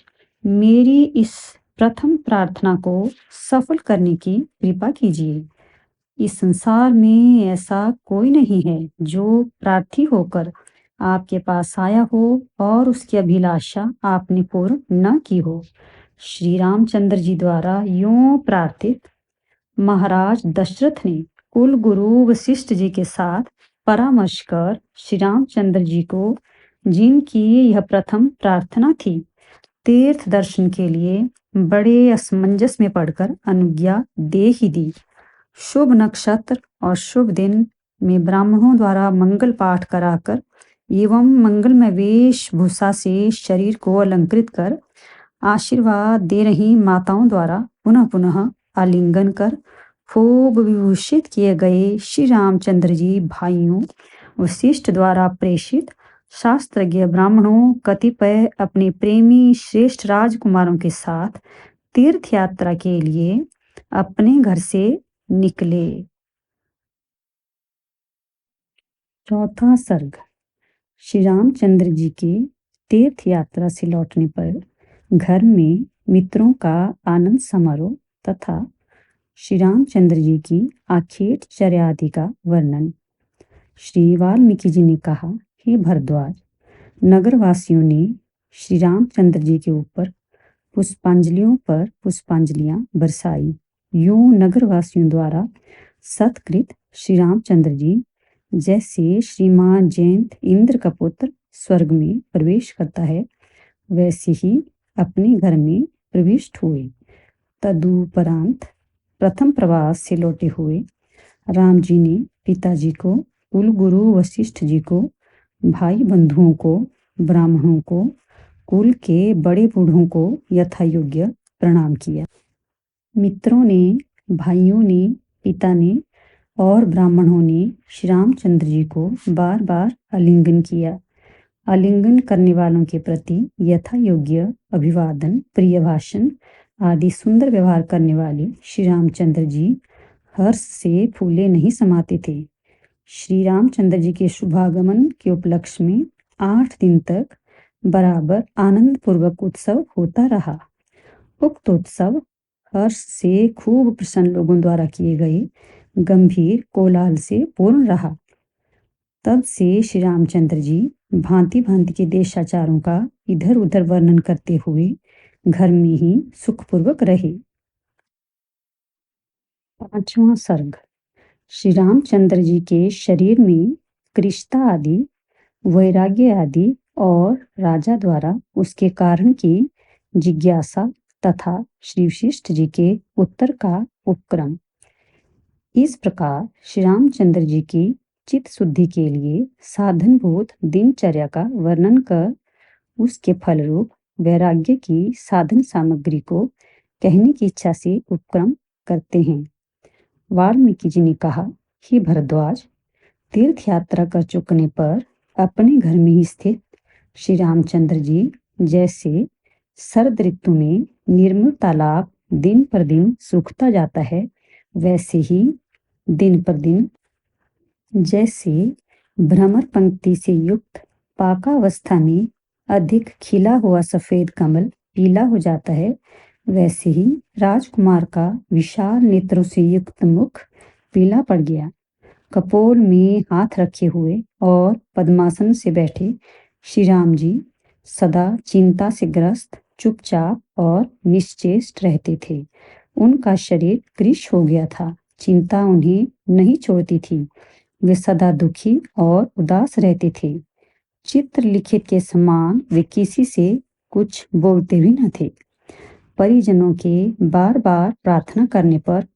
मेरी इस प्रथम प्रार्थना को सफल करने की कृपा कीजिए। इस संसार में ऐसा कोई नहीं है जो प्रार्थी होकर आपके पास आया हो और उसकी अभिलाषा आपने पूर्ण न की हो। श्री रामचंद्र जी द्वारा यूं प्रार्थित महाराज दशरथ ने कुल गुरु वशिष्ठ जी के साथ परामर्श कर श्री रामचंद्र जी को, जिनकी यह प्रथम प्रार्थना थी, तीर्थ दर्शन के लिए बड़े असमंजस में पड़कर अनुज्ञा दे ही दी। शुभ नक्षत्र और शुभ दिन में ब्राह्मणों द्वारा मंगल पाठ कराकर एवं मंगलमय वेशभूषा से शरीर को अलंकृत कर आशीर्वाद दे रही माताओं द्वारा पुनः पुनः आलिंगन कर खूब विभूषित किए गए श्री रामचंद्र जी भाइयों वशिष्ठ द्वारा प्रेषित शास्त्रज्ञ ब्राह्मणों कतिपय अपने प्रेमी श्रेष्ठ राजकुमारों के साथ तीर्थ यात्रा के लिए अपने घर से निकले। चौथा सर्ग। श्री रामचंद्र जी के तीर्थ यात्रा से लौटने पर घर में मित्रों का आनंद समारोह तथा श्री रामचंद्र जी की आखेट चर्या आदि का वर्णन। श्री वाल्मीकि जी ने कहा, हे भरद्वाज, नगरवासियों ने श्री रामचंद्र जी के ऊपर पुष्पांजलियों पर पुष्पांजलियां बरसाई। यूं नगरवासियों द्वारा सत्कृत श्री रामचंद्र जी जैसे श्रीमान जयंत इंद्र का पुत्र स्वर्ग में प्रवेश करता है, वैसे ही अपने घर में प्रविष्ट हुए। तदुपरांत प्रथम प्रवास से लौटे हुए राम जी ने पिताजी को, कुल गुरु वशिष्ठ जी को, भाई बंधुओं को, ब्राह्मणों को, कुल के बड़े बूढ़ों को यथा योग्य प्रणाम किया। मित्रों ने, भाइयों ने, पिता ने और ब्राह्मणों ने श्री रामचंद्र जी को बार बार आलिंगन किया। आलिंगन करने वालों के प्रति यथा योग्य अभिवादन, प्रिय भाषण आदि सुंदर व्यवहार करने वाले श्री रामचंद्र जी हर्ष से फूले नहीं समाते थे। श्री रामचंद्र जी के शुभागमन के उपलक्ष्य में 8 दिन तक बराबर आनंद पूर्वक उत्सव होता रहा। उक्त उत्सव हर्ष से खूब प्रसन्न लोगों द्वारा किए गए गंभीर कोलाहल से पूर्ण रहा। तब से श्री रामचंद्र जी भांति भांति के देशाचारों का इधर उधर वर्णन करते हुए घर में ही सुखपूर्वक रहे। पांचवा सर्ग। श्री रामचंद्र जी के शरीर में कृष्णा आदि, वैराग्य आदि और राजा द्वारा उसके कारण की जिज्ञासा तथा श्री वशिष्ठ जी के उत्तर का उपक्रम। इस प्रकार श्री रामचंद्र जी की चित्त शुद्धि के लिए साधनभूत दिनचर्या का वर्णन कर उसके फलरूप वैराग्य की साधन सामग्री को कहने की इच्छा से उपक्रम करते हैं। वाल्मीकि जी ने कहा, हे भरद्वाज, तीर्थ यात्रा कर चुकने पर अपने घर में ही स्थित श्री रामचंद्र जी जैसे शरद ऋतु में निर्मल तालाब दिन पर दिन सूखता जाता है, वैसे ही दिन पर दिन जैसे भ्रमर पंक्ति से युक्त पाकावस्था में अधिक खिला हुआ सफेद कमल पीला हो जाता है, वैसे ही राजकुमार का विशाल नेत्रों से युक्त मुख पीला पड़ गया। कपोल में हाथ रखे हुए और पद्मासन से बैठे श्री राम जी सदा चिंता से ग्रस्त, चुपचाप और निश्चेष्ट रहते थे। उनका शरीर कृश हो गया था, चिंता उन्हें नहीं छोड़ती थी। वे सदा दुखी और उदास रहते थे। चित्र लिखित के समान वे किसी से कुछ बोलते भी न थे। परिजनों के बार बार प्रार्थना करने पर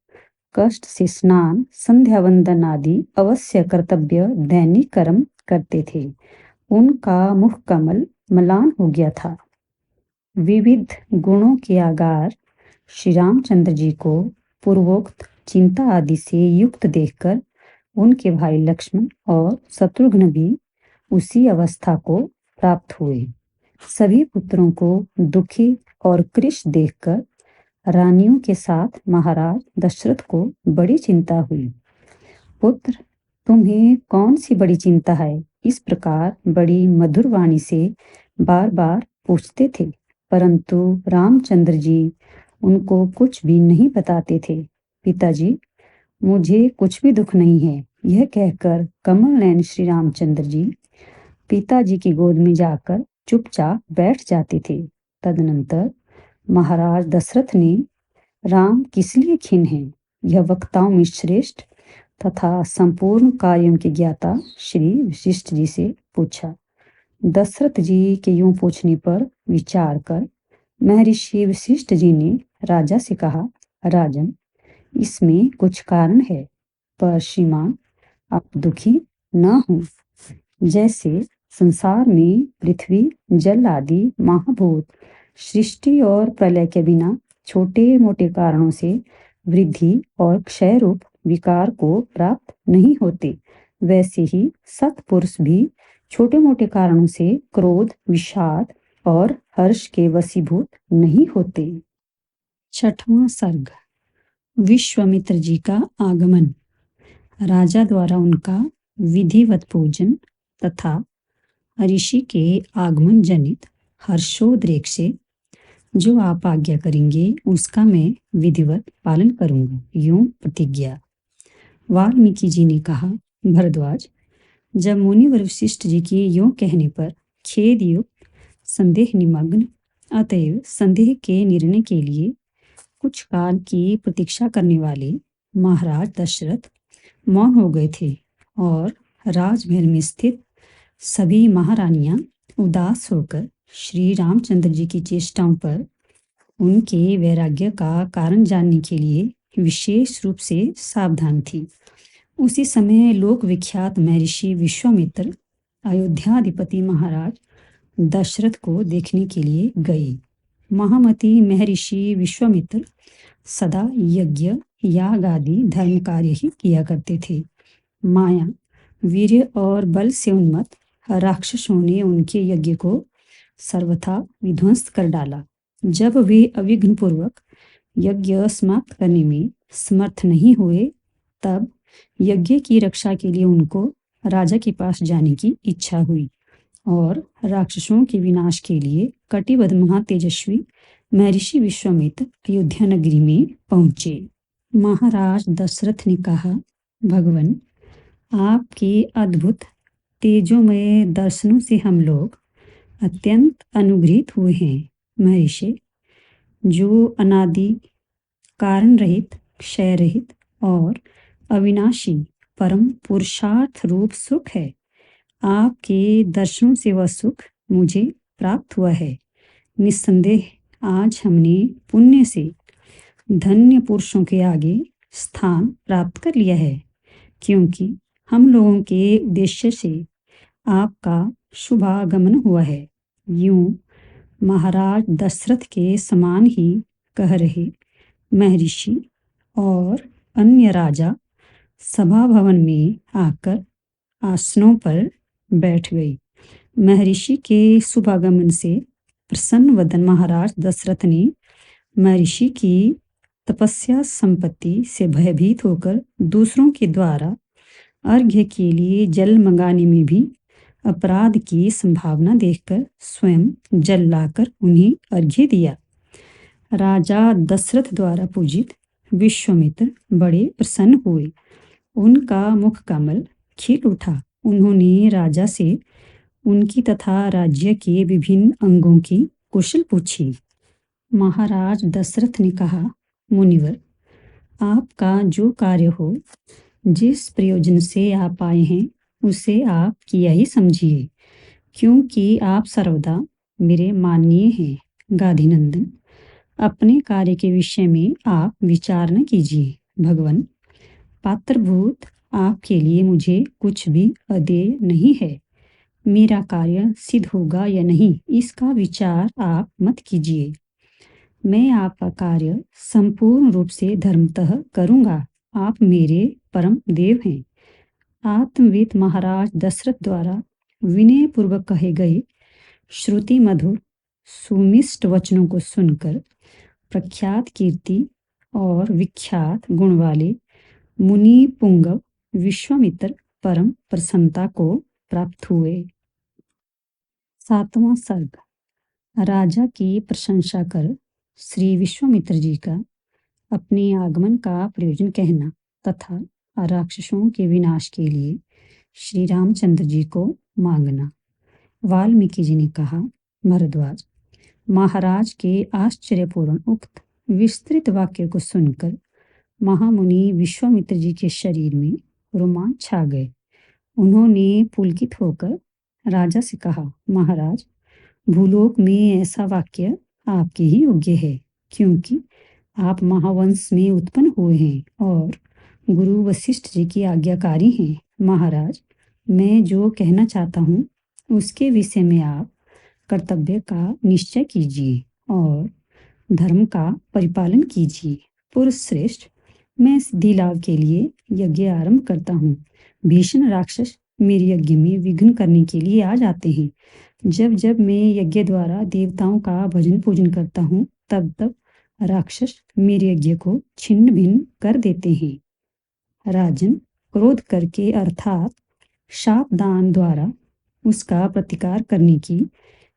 कष्ट से स्नान, संध्या वंदन आदि अवश्य कर्तव्य दैनिक कर्म करते थे। उनका मुख कमल मलान हो गया था। विविध गुणों के आगार श्री रामचंद्र जी को पूर्वोक्त चिंता आदि से युक्त देखकर उनके भाई लक्ष्मण और शत्रुघ्न भी उसी अवस्था को प्राप्त हुए। सभी पुत्रों को दुखी और कृश देखकर रानियों के साथ महाराज दशरथ को बड़ी चिंता हुई। पुत्र, तुम्हें कौन सी बड़ी चिंता है? इस प्रकार बड़ी मधुर वाणी से बार बार पूछते थे, परंतु रामचंद्र जी उनको कुछ भी नहीं बताते थे। पिताजी, मुझे कुछ भी दुख नहीं है। यह कहकर कमल नयन श्री रामचंद्र जी पिताजी की गोद में जाकर चुपचाप बैठ जाते थे। तदनंतर महाराज दशरथ ने राम किस लिए खिन्न हैं, यह वक्ताओं में श्रेष्ठ तथा संपूर्ण कार्यों के ज्ञाता श्री वशिष्ठ जी से पूछा। दशरथ जी के यूं पूछने पर विचार कर महर्षि वशिष्ठ जी ने राजा से कहा, राजन, इसमें कुछ कारण है, पर श्रीमान आप दुखी न हो। जैसे संसार में पृथ्वी, जल आदि महाभूत सृष्टि और प्रलय के बिना छोटे मोटे कारणों से वृद्धि और क्षय रूप विकार को प्राप्त नहीं होते, वैसे ही सत्पुरुष भी छोटे मोटे कारणों से क्रोध, विषाद और हर्ष के वशीभूत नहीं होते। छठवां सर्ग। विश्वामित्र जी का आगमन। राजा द्वारा उनका विधिवत पूजन तथा ऋषि के आगमन जनित हर्षोद्रेक से जो आप आज्ञा करेंगे उसका मैं विधिवत पालन करूंगा, यूं प्रतिज्ञा। वाल्मीकि जी ने कहा, भरद्वाज, जब मुनिवर वशिष्ठ जी के यूं कहने पर खेद युक्त, संदेह निमग्न, अतएव संदेह के निर्णय के लिए कुछ काल की प्रतीक्षा करने वाले महाराज दशरथ मौन हो गए थे और राजमहल में स्थित सभी महारानियां उदास होकर श्री रामचंद्र जी की चेष्टाओं पर उनके वैराग्य का कारण जानने के लिए विशेष रूप से सावधान थी। उसी समय लोक विख्यात महर्षि विश्वामित्र अयोध्याधिपति महाराज दशरथ को देखने के लिए गए। महामती महर्षि विश्वामित्र सदा यज्ञ, याग आदि धर्म कार्य ही किया करते थे। माया, वीर्य और बल से उन्मत्त राक्षसों ने उनके यज्ञ को सर्वथा विध्वंस कर डाला। जब वे अविघ्न पूर्वक यज्ञ समाप्त करने में समर्थ नहीं हुए, तब यज्ञ की रक्षा के लिए उनको राजा के पास जाने की इच्छा हुई और राक्षसों के विनाश के लिए कटिबद्ध महातेजस्वी महर्षि विश्वामित्र अयोध्या नगरी में पहुंचे। महाराज दशरथ ने कहा, भगवान, आपके अद्भुत तेजोमय दर्शनों से हम लोग अत्यंत अनुग्रहित हुए हैं। महर्षि, जो अनादि, कारण रहित, क्षय रहित और अविनाशी परम पुरुषार्थ रूप सुख है, आपके दर्शनों से वह सुख मुझे प्राप्त हुआ है। निस्संदेह आज हमने पुण्य से धन्य पुरुषों के आगे स्थान प्राप्त कर लिया है, क्योंकि हम लोगों के उद्देश्य से आपका शुभागमन हुआ है। यूं महाराज दशरथ के समान ही कह रहे महर्षि और अन्य राजा सभा भवन में आकर आसनों पर बैठ गई। महर्षि के शुभागमन से प्रसन्न वदन महाराज दशरथ ने महर्षि की तपस्या संपत्ति से भयभीत होकर दूसरों के द्वारा अर्घ्य के लिए जल मंगाने में भी अपराध की संभावना देखकर स्वयं जल लाकर उन्हें अर्घ्य दिया। राजा दशरथ द्वारा पूजित विश्वामित्र बड़े प्रसन्न हुए। उनका मुख कमल खिल उठा। उन्होंने राजा से उनकी तथा राज्य के विभिन्न अंगों की कुशल पूछी। महाराज दशरथ ने कहा, मुनिवर, आपका जो कार्य हो, जिस प्रयोजन से आप आए हैं, उसे आप किया ही समझिए, क्योंकि आप सर्वदा मेरे माननीय हैं। गाधिनंदन, अपने कार्य के विषय में आप विचार न कीजिए। भगवान, पात्रभूत आपके लिए मुझे कुछ भी अदेय नहीं है। मेरा कार्य सिद्ध होगा या नहीं, इसका विचार आप मत कीजिए। मैं आपका कार्य संपूर्ण रूप से धर्मतः करूंगा। आप मेरे परम देव हैं। आत्मविद महाराज दशरथ द्वारा विनय पूर्वक कहे गए श्रुति मधुर सुमिष्ट वचनों को सुनकर प्रख्यात कीर्ति और विख्यात गुण वाले मुनि पुंगव विश्वामित्र परम प्रसन्नता को प्राप्त हुए। सातवां सर्ग। राजा की प्रशंसा कर श्री विश्वामित्र जी का अपने आगमन का प्रयोजन कहना। तथा राक्षसों के विनाश के लिए श्री रामचंद्र जी को मांगना। वाल्मीकि जी ने कहा, भरद्वाज, महाराज के आश्चर्यपूर्ण उक्त विस्तृत वाक्य को सुनकर महामुनि विश्वामित्र जी के शरीर में रोमांच छा गए। उन्होंने पुलकित होकर राजा से कहा, महाराज, भूलोक में ऐसा वाक्य आपके ही योग्य है, क्योंकि आप महावंश में उत्पन्न हुए हैं और गुरु वशिष्ठ जी की आज्ञाकारी हैं। महाराज, मैं जो कहना चाहता हूँ उसके विषय में आप कर्तव्य का निश्चय कीजिए और धर्म का परिपालन कीजिए। पुरुष श्रेष्ठ, मैं सिद्धि लाभ के लिए यज्ञ आरंभ करता हूँ। भीषण राक्षस मेरे यज्ञ में विघ्न करने के लिए आ जाते हैं। जब जब मैं यज्ञ द्वारा देवताओं का भजन पूजन करता हूँ, तब तब राक्षस मेरे यज्ञ को छिन्न भिन्न कर देते हैं। राजन, क्रोध करके अर्थात शाप दान द्वारा उसका प्रतिकार करने की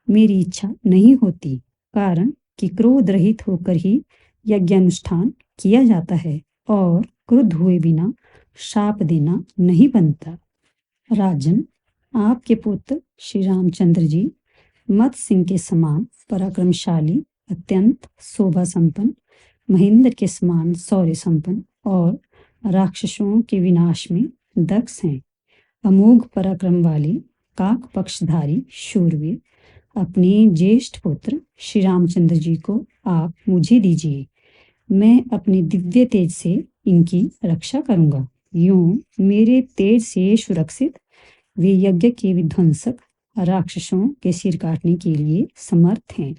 मेरी इच्छा नहीं होती, कारण कि क्रोध रहित होकर ही यज्ञानुष्ठान किया जाता है और क्रुद्ध हुए बिना शाप देना नहीं बनता। राजन, आपके पुत्र श्री रामचंद्र जी मत सिंह के समान पराक्रमशाली, अत्यंत शोभा संपन्न, महेंद्र के समान शौर्य संपन्न और राक्षसों के विनाश में दक्ष हैं। अमोघ पराक्रम वाले काक पक्षधारी शूरवीर अपने ज्येष्ठ पुत्र श्री रामचंद्र जी को आप मुझे दीजिए। मैं अपने दिव्य तेज से इनकी रक्षा करूंगा। यूं मेरे तेज से सुरक्षित वे यज्ञ के विध्वंसक राक्षसों के सिर काटने के लिए समर्थ हैं।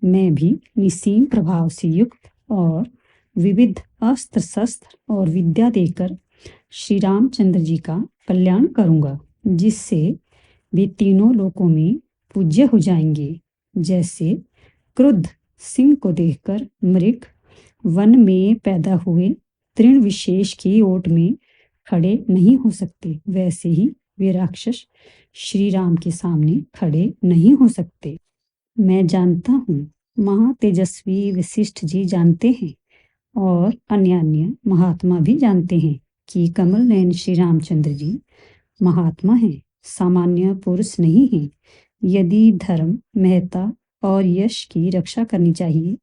मैं भी निसीम प्रभाव से युक्त और विविध अस्त्र शस्त्र और विद्या देकर श्री रामचंद्र जी का कल्याण करूंगा, जिससे वे तीनों लोकों में पूज्य हो जाएंगे। जैसे क्रुद्ध सिंह को देखकर मृग वन में पैदा हुए तृण विशेष की ओट में खड़े नहीं हो सकते, वैसे ही वे राक्षस श्री राम के सामने खड़े नहीं हो सकते। मैं जानता हूँ, महातेजस्वी वशिष्ठ जी जानते हैं और अन्य अन्य महात्मा भी जानते हैं कि कमल नयन श्री रामचंद्र जी महात्मा हैं, सामान्य पुरुष नहीं हैं। यदि धर्म, महत्ता और यश की रक्षा करनी चाहिए,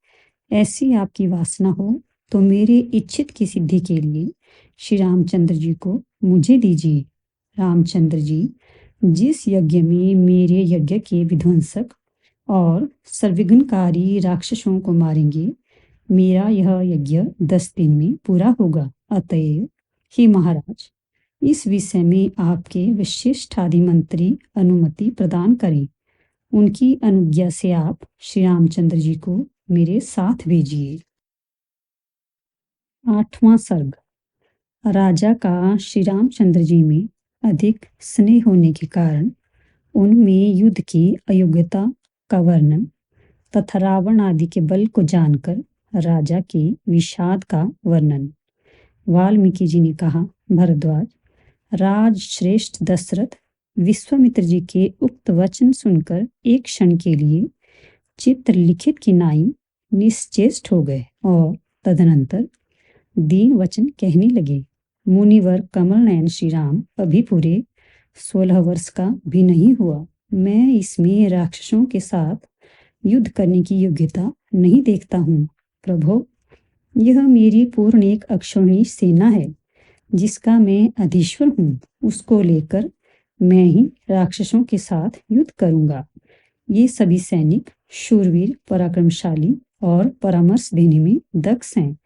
ऐसी आपकी वासना हो, तो मेरे इच्छित की सिद्धि के लिए श्री रामचंद्र जी को मुझे दीजिए। रामचंद्र जी जिस यज्ञ में मेरे यज्ञ के विध्वंसक और सर्वविघ्नकारी राक्षसों को मारेंगे, मेरा यह यज्ञ 10 दिन में पूरा होगा। अतएव हे महाराज, इस विषय में आपके वशिष्ठ आदि मंत्री अनुमति प्रदान करें। उनकी अनुज्ञा से आप श्री रामचंद्र जी को मेरे साथ भेजिए। 8वां सर्ग। राजा का श्री रामचंद्र जी में अधिक स्नेह होने के कारण उनमें युद्ध की अयोग्यता का वर्णन तथा रावण आदि के बल को जानकर राजा के विषाद का वर्णन। वाल्मीकि जी ने कहा, भरद्वाज, राज श्रेष्ठ दशरथ विश्वामित्र जी के उक्त वचन सुनकर एक क्षण के लिए चित्र लिखित की नाई निश्चेष्ट हो गए और तदनंतर दीन वचन कहने लगे। मुनिवर कमल नयन श्री राम अभी पूरे 16 वर्ष का भी नहीं हुआ। मैं इसमें राक्षसों के साथ युद्ध करने की योग्यता नहीं देखता हूँ। प्रभु, यह मेरी पूर्ण एक अक्षौहिणी सेना है, जिसका मैं अधीश्वर हूँ। उसको लेकर मैं ही राक्षसों के साथ युद्ध करूंगा। ये सभी सैनिक शूरवीर, पराक्रमशाली और परामर्श देने में दक्ष हैं।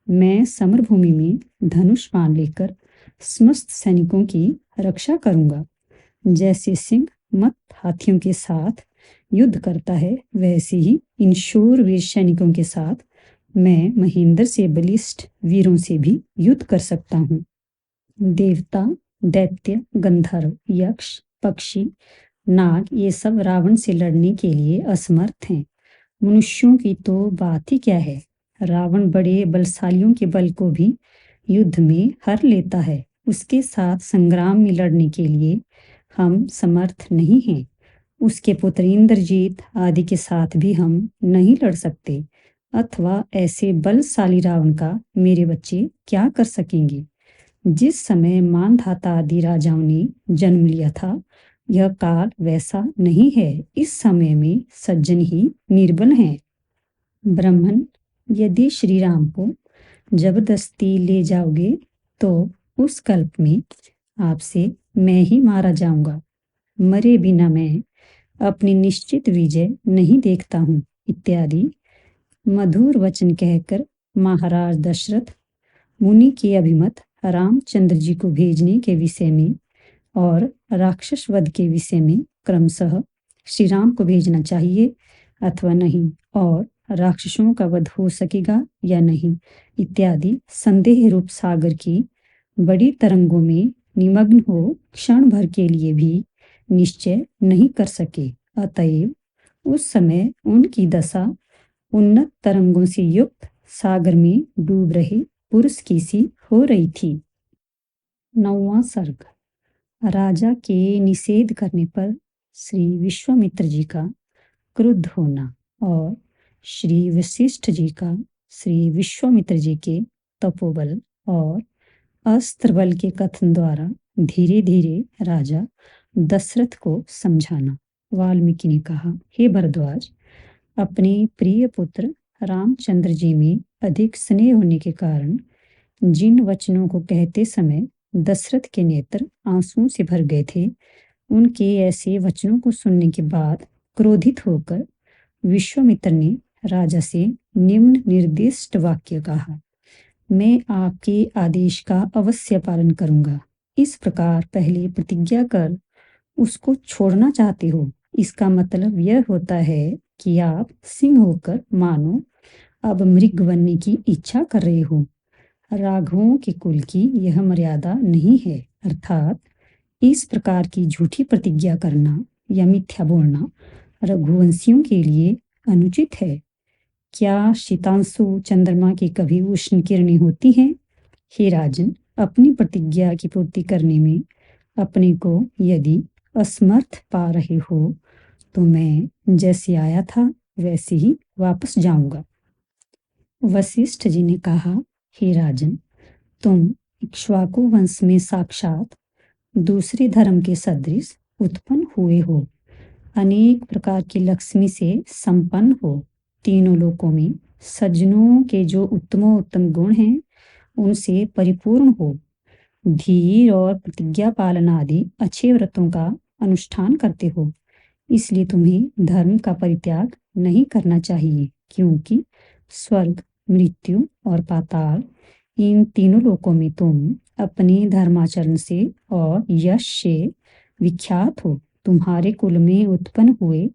मैं समरभूमि में धनुष बाण लेकर समस्त सैनिकों की रक्षा करूंगा। जैसे सिंह मत हाथियों के साथ युद्ध करता है, वैसे ही इन शूरवीर सैनिकों के साथ मैं महेंद्र से बलिष्ठ वीरों से भी युद्ध कर सकता हूँ। देवता, दैत्य, गंधर्व, यक्ष, पक्षी, नाग ये सब रावण से लड़ने के लिए असमर्थ हैं। मनुष्यों की तो बात ही क्या है। रावण बड़े बलशालियों के बल को भी युद्ध में हर लेता है। उसके साथ संग्राम में लड़ने के लिए हम समर्थ नहीं हैं। उसके पुत्र इंद्रजीत आदि के साथ भी हम नहीं लड़ सकते। अथवा ऐसे बलशाली रावण का मेरे बच्चे क्या कर सकेंगे। जिस समय मानधाता आदि राजाओं ने जन्म लिया था, यह काल वैसा नहीं है। इस समय में सज्जन ही निर्बल हैं। ब्राह्मण, यदि श्री राम को जबरदस्ती ले जाओगे तो उस कल्प में आपसे मैं ही मारा जाऊंगा। मरे बिना मैं अपनी निश्चित विजय नहीं देखता हूँ, इत्यादि मधुर वचन कहकर महाराज दशरथ मुनि के अभिमत रामचंद्र जी को भेजने के विषय में और राक्षस वध के विषय में क्रमशः श्री राम को भेजना चाहिए अथवा नहीं, और राक्षसों का वध हो सकेगा या नहीं इत्यादि संदेह रूप सागर की बड़ी तरंगों में निमग्न हो क्षण भर के लिए भी निश्चय नहीं कर सके। अतएव उस समय उनकी दशा उन्नत तरंगों से युक्त सागर में डूब रहे पुरुष की सी हो रही थी। 9वां सर्ग। राजा के निषेध करने पर श्री विश्वामित्र जी का क्रुद्ध होना और श्री वशिष्ठ जी का श्री विश्वामित्र जी के तपोबल और अस्त्र बल के कथन द्वारा धीरे धीरे राजा दशरथ को समझाना। वाल्मीकि ने कहा, हे भरद्वाज, अपने प्रिय पुत्र रामचंद्र जी में अधिक स्नेह होने के कारण जिन वचनों को कहते समय दशरथ के नेत्र आंसुओं से भर गए थे, उनके ऐसे वचनों को सुनने के बाद क्रोधित होकर विश्वामित्र ने राजा से निम्न निर्दिष्ट वाक्य कहा, मैं आपके आदेश का अवश्य पालन करूंगा। इस प्रकार पहले प्रतिज्ञा कर उसको छोड़ना चाहते हो, इसका मतलब यह होता है कि आप सिंह होकर मानो अब मृग बनने की इच्छा कर रहे हो। राघवों के कुल की यह मर्यादा नहीं है, अर्थात इस प्रकार की झूठी प्रतिज्ञा करना या मिथ्या बोलना रघुवंशियों के लिए अनुचित है। क्या शीतांशु चंद्रमा की कभी उष्ण किरणें होती हैं? हे राजन, अपनी प्रतिज्ञा की पूर्ति करने में अपने को यदि असमर्थ पा रहे हो तो मैं जैसे आया था वैसे ही वापस जाऊंगा। वशिष्ठ जी ने कहा, हे राजन, तुम इक्ष्वाकु वंश में साक्षात दूसरे धर्म के सदृश उत्पन्न हुए हो, अनेक प्रकार की लक्ष्मी से संपन्न हो, तीनों लोकों में सज्जनों के जो उत्तमोत्तम गुण हैं उनसे परिपूर्ण हो, धीर और प्रतिज्ञा पालन आदि अच्छे व्रतों का अनुष्ठान करते हो। इसलिए तुम्हें धर्म का परित्याग नहीं करना चाहिए, क्योंकि स्वर्ग, मृत्यु और पाताल, इन तीनों लोकों में तुम अपने धर्माचरण से और यश से विख्यात हो। तुम्हारे कुल में उत्पन्न हुए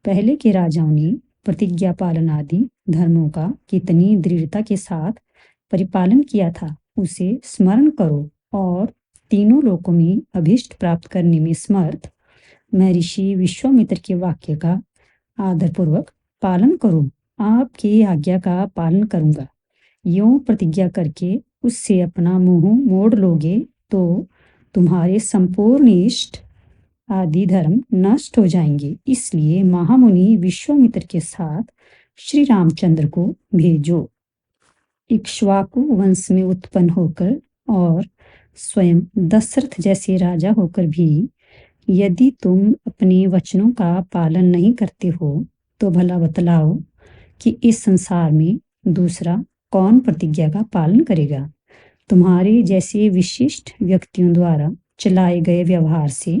पहले के राजाओं ने प्रतिज्ञा पालन आदि धर्मों का कितनी दृढ़ता के साथ परिपालन किया था, उसे स्मरण करो और तीनों लोकों में अभीष्ट प्राप्त करने में समर्थ मैं ऋषि विश्वामित्र के वाक्य का आदरपूर्वक पालन करो। आपकी आज्ञा का पालन करूंगा। यूं प्रतिज्ञा करके उससे अपना मुंह मोड़ लोगे तो तुम्हारे संपूर्ण इष्ट आदि धर्म नष्ट हो जाएंगे। इसलिए महामुनि विश्वामित्र के साथ श्री रामचंद्र को भेजो। इक्ष्वाकु वंश में उत्पन्न होकर और स्वयं दशरथ जैसे राजा होकर भी यदि तुम अपने वचनों का पालन नहीं करते हो तो भला बतलाओ कि इस संसार में दूसरा कौन प्रतिज्ञा का पालन करेगा। तुम्हारे जैसे विशिष्ट व्यक्तियों द्वारा चलाए गए व्यवहार से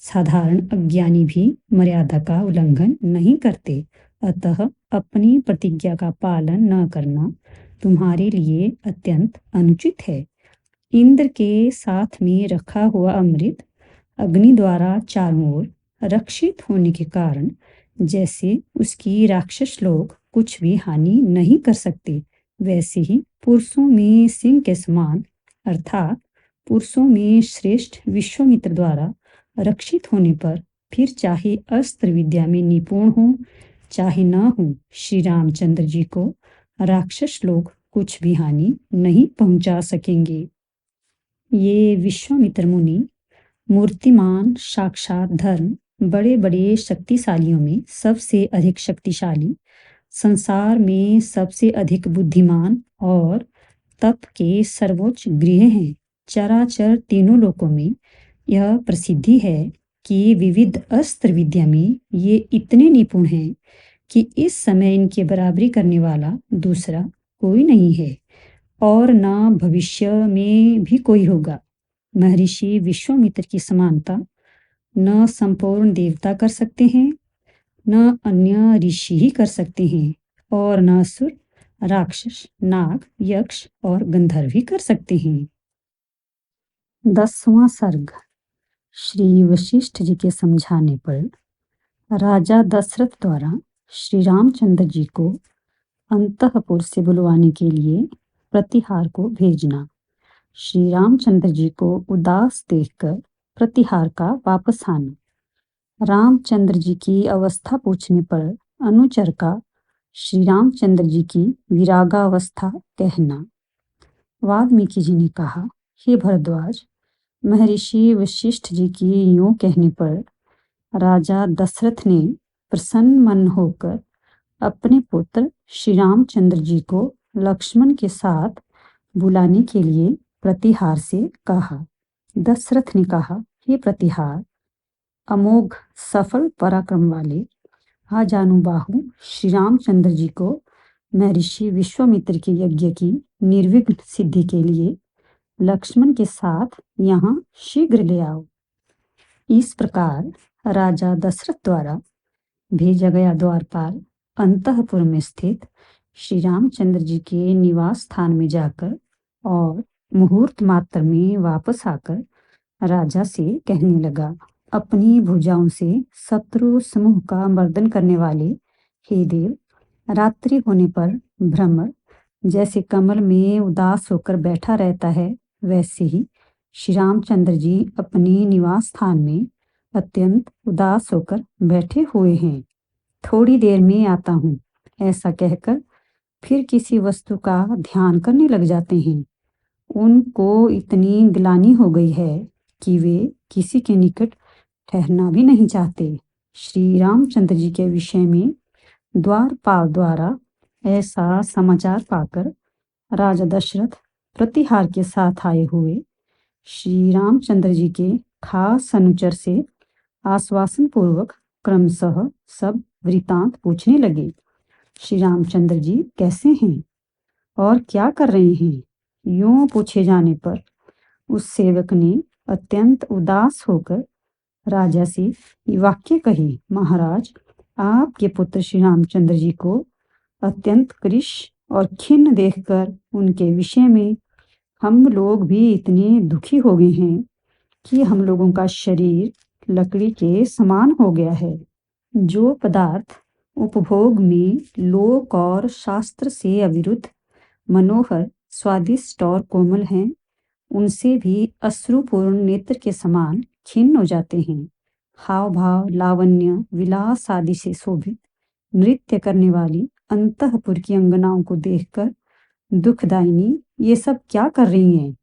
साधारण अज्ञानी भी मर्यादा का उल्लंघन नहीं करते, अतः अपनी प्रतिज्ञा का पालन न करना तुम्हारे लिए अत्यंत अनुचित है। इंद्र के साथ में रखा हुआ अमृत अग्नि द्वारा चारों ओर रक्षित होने के कारण जैसे उसकी राक्षस लोग कुछ भी हानि नहीं कर सकते, वैसे ही पुरुषों में सिंह के समान अर्थात पुरुषों में श्रेष्ठ विश्वामित्र द्वारा रक्षित होने पर फिर चाहे अस्त्र विद्या में निपुण हो चाहे न हो, श्री रामचंद्र जी को राक्षस लोग कुछ भी हानि नहीं पहुंचा सकेंगे। ये विश्वामित्र मुनि मूर्तिमान साक्षात धर्म, बड़े बड़े शक्तिशालियों में सबसे अधिक शक्तिशाली, संसार में सबसे अधिक बुद्धिमान और तप के सर्वोच्च गृह हैं। चराचर तीनों लोकों में यह प्रसिद्धि है कि विविध अस्त्र विद्या में ये इतने निपुण हैं कि इस समय इनकी बराबरी करने वाला दूसरा कोई नहीं है और न भविष्य में भी कोई होगा। महर्षि विश्वामित्र की समानता न संपूर्ण देवता कर सकते हैं, न अन्य ऋषि ही कर सकते हैं, और न असुर, राक्षस, नाग, यक्ष और गंधर्व ही कर सकते हैं। 10वां सर्ग। श्री वशिष्ठ जी के समझाने पर राजा दशरथ द्वारा श्री रामचंद्र जी को अंतःपुर से बुलवाने के लिए प्रतिहार को भेजना। श्री रामचंद्र जी को उदास देखकर प्रतिहार का वापस आना। रामचंद्र जी की अवस्था पूछने पर अनुचर का श्री रामचंद्र जी की विरागावस्था कहना। वाल्मीकि जी ने कहा, हे भरद्वाज, महर्षि वशिष्ठ जी की यूं कहने पर राजा दशरथ ने प्रसन्न मन होकर अपने पुत्र श्री रामचंद्र जी को लक्ष्मण के साथ बुलाने के लिए प्रतिहार से कहा। दशरथ ने कहा, हे प्रतिहार, अमोघ सफल पराक्रम वाले आजानुबाहु श्री रामचंद्र जी को महर्षि विश्वामित्र के यज्ञ की निर्विघ्न सिद्धि के लिए लक्ष्मण के साथ यहाँ शीघ्र ले आओ। इस प्रकार राजा दशरथ द्वारा भेजा गया द्वारपाल अंतःपुर में स्थित श्री रामचंद्र जी के निवास स्थान में जाकर और मुहूर्त मात्र में वापस आकर राजा से कहने लगा, अपनी भुजाओं से शत्रु समूह का मर्दन करने वाले हे देव, रात्रि होने पर भ्रमर जैसे कमल में उदास होकर बैठा रहता है, वैसे ही श्री रामचंद्र जी अपने निवास स्थान में अत्यंत उदास होकर बैठे हुए हैं। थोड़ी देर में आता हूँ, ऐसा कहकर फिर किसी वस्तु का ध्यान करने लग जाते हैं। उनको इतनी ग्लानि हो गई है कि वे किसी के निकट ठहरना भी नहीं चाहते। श्री रामचंद्र जी के विषय में द्वारपाल द्वारा ऐसा समाचार पाकर राजा दशरथ प्रतिहार के साथ आए हुए श्री रामचंद्र जी के खास अनुचर से आश्वासन पूर्वक क्रमशः सब वृतांत पूछने लगे। श्री रामचंद्र जी कैसे हैं और क्या कर रहे हैं? यूं पूछे जाने पर उस सेवक ने अत्यंत उदास होकर राजा से ये वाक्य कही, महाराज, आपके पुत्र श्री रामचंद्र जी को अत्यंत कृश और खिन्न देखकर उनके विषय में हम लोग भी इतने दुखी हो गए हैं कि हम लोगों का शरीर लकड़ी के समान हो गया है। जो पदार्थ उपभोग में लोक और शास्त्र से अविरुद्ध, मनोहर, स्वादिष्ट और कोमल हैं, उनसे भी अश्रुपूर्ण नेत्र के समान खिन्न हो जाते हैं। हाव भाव, लावण्य, विलास आदि से शोभित नृत्य करने वाली अंतःपुर की अंगनाओं को देखकर दुखदायिनी ये सब क्या कर रही हैं?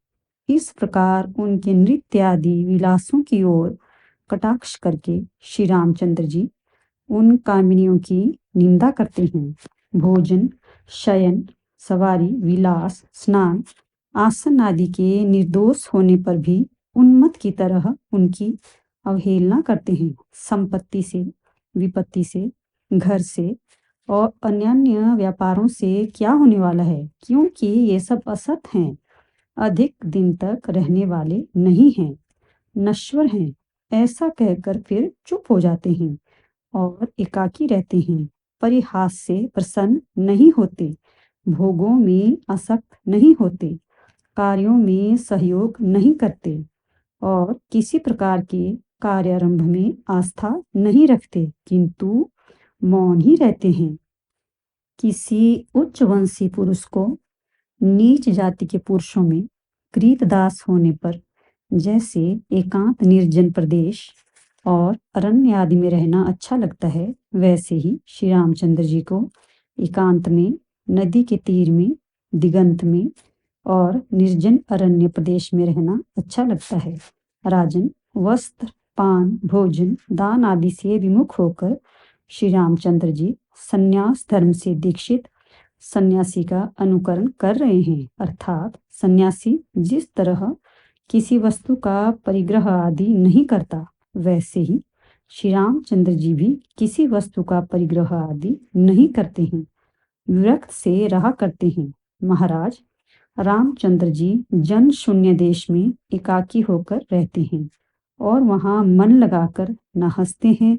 इस प्रकार उनके नृत्य आदि विलासों की ओर कटाक्ष करके श्री रामचंद्र जी उन कामिनियों की निंदा करते हैं। भोजन, शयन, सवारी, विलास, स्नान, आसन आदि के निर्दोष होने पर भी उन्मत्त की तरह उनकी अवहेलना करते हैं। संपत्ति से, विपत्ति से, घर से और अन्य व्यापारों से क्या होने वाला है, क्योंकि ये सब असत हैं, अधिक दिन तक रहने वाले नहीं हैं, नश्वर हैं, ऐसा कहकर फिर चुप हो जाते हैं और एकाकी रहते हैं। परिहास से प्रसन्न नहीं होते, भोगों में आसक्त नहीं होते, कार्यों में सहयोग नहीं करते और किसी प्रकार के कार्यारंभ में आस्था नहीं रखते, किंतु मौन ही रहते हैं। किसी उच्च वंशी पुरुष को नीच जाति के पुरुषों में कृतदास होने पर जैसे एकांत निर्जन प्रदेश और अरण्य आदि में रहना अच्छा लगता है, वैसे ही श्री रामचंद्र जी को एकांत में, नदी के तीर में, दिगंत में और निर्जन अरण्य प्रदेश में रहना अच्छा लगता है। राजन, वस्त्र, पान, भोजन, दान आदि से विमुख होकर श्री रामचंद्र जी संन्यास धर्म से दीक्षित सन्यासी का अनुकरण कर रहे हैं, अर्थात सन्यासी जिस तरह किसी वस्तु का परिग्रह आदि नहीं करता, वैसे ही श्री रामचंद्र जी भी किसी वस्तु का परिग्रह आदि नहीं करते हैं, विरक्त से रहा करते हैं। महाराज, रामचंद्र जी जन शून्य देश में एकाकी होकर रहते हैं और वहाँ मन लगाकर न हंसते हैं,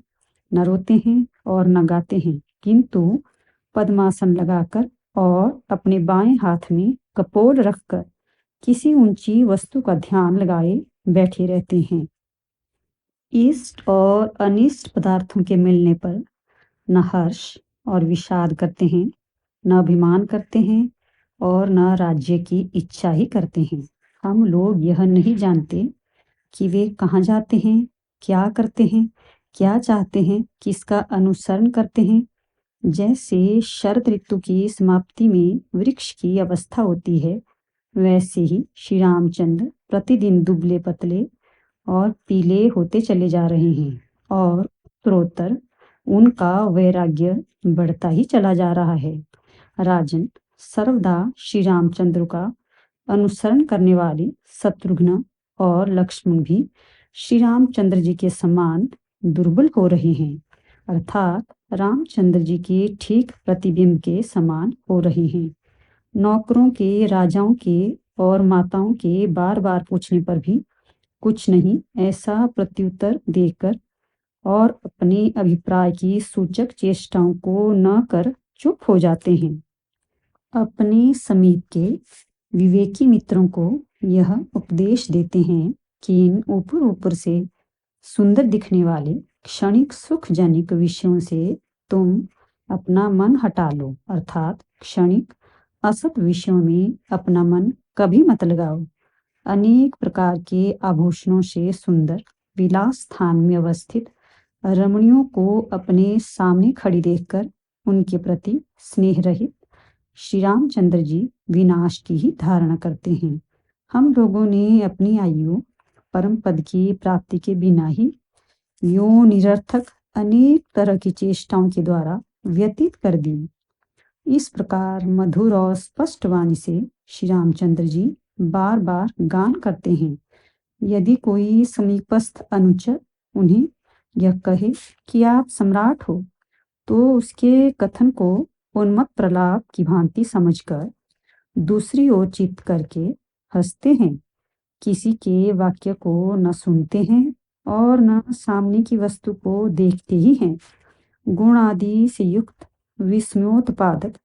न रोते हैं और न गाते हैं, किंतु पद्मासन लगाकर और अपने बाएं हाथ में कपोल रखकर किसी ऊंची वस्तु का ध्यान लगाए बैठे रहते हैं। इष्ट और अनिष्ट पदार्थों के मिलने पर न हर्ष और विषाद करते हैं, न अभिमान करते हैं और न राज्य की इच्छा ही करते हैं। हम लोग यह नहीं जानते कि वे कहाँ जाते हैं, क्या करते हैं, क्या चाहते हैं, किसका अनुसरण करते हैं। जैसे शरद ऋतु की समाप्ति में वृक्ष की अवस्था होती है, वैसे ही श्री रामचंद्र प्रतिदिन दुबले पतले और पीले होते चले जा रहे हैं और उत्तरोत्तर उनका वैराग्य बढ़ता ही चला जा रहा है। राजन, सर्वदा श्री रामचंद्र का अनुसरण करने वाले शत्रुघ्न और लक्ष्मण भी श्री रामचंद्र जी के समान दुर्बल हो रहे हैं, अर्थात रामचंद्र जी के ठीक प्रतिबिंब के समान हो रहे हैं। नौकरों के, राजाओं के और माताओं के बार बार पूछने पर भी कुछ नहीं ऐसा प्रत्युत्तर देकर और अपने अभिप्राय की सूचक चेष्टाओं को न कर चुप हो जाते हैं। अपने समीप के विवेकी मित्रों को यह उपदेश देते हैं कि इन ऊपर ऊपर से सुंदर दिखने वाले क्षणिक सुखजनक विषयों से तुम अपना मन हटा लो, अर्थात क्षणिक असत विषयों में अपना मन कभी मत लगाओ। अनेक प्रकार के आभूषणों से सुंदर विलास स्थान में अवस्थित रमणियों को अपने सामने खड़ी देखकर उनके प्रति स्नेह रहित श्री रामचंद्र जी विनाश की ही धारणा करते हैं। हम लोगों ने अपनी आयु परम पद की प्राप्ति के बिना ही यूं निरर्थक अनेक तरह की चेष्टाओं के द्वारा व्यतीत कर दी। इस प्रकार मधुर और स्पष्ट वाणी से श्री रामचंद्र जी बार बार गान करते हैं। यदि कोई समीपस्थ अनुचर उन्हें यह कहे कि आप सम्राट हो, तो उसके कथन को उन्मत्त प्रलाप की भांति समझकर दूसरी ओर चित्त करके हंसते हैं, किसी के वाक्य को न सुनते हैं और न सामने की वस्तु को देखते ही हैं। गुण आदि से युक्त विस्मयोत्पादक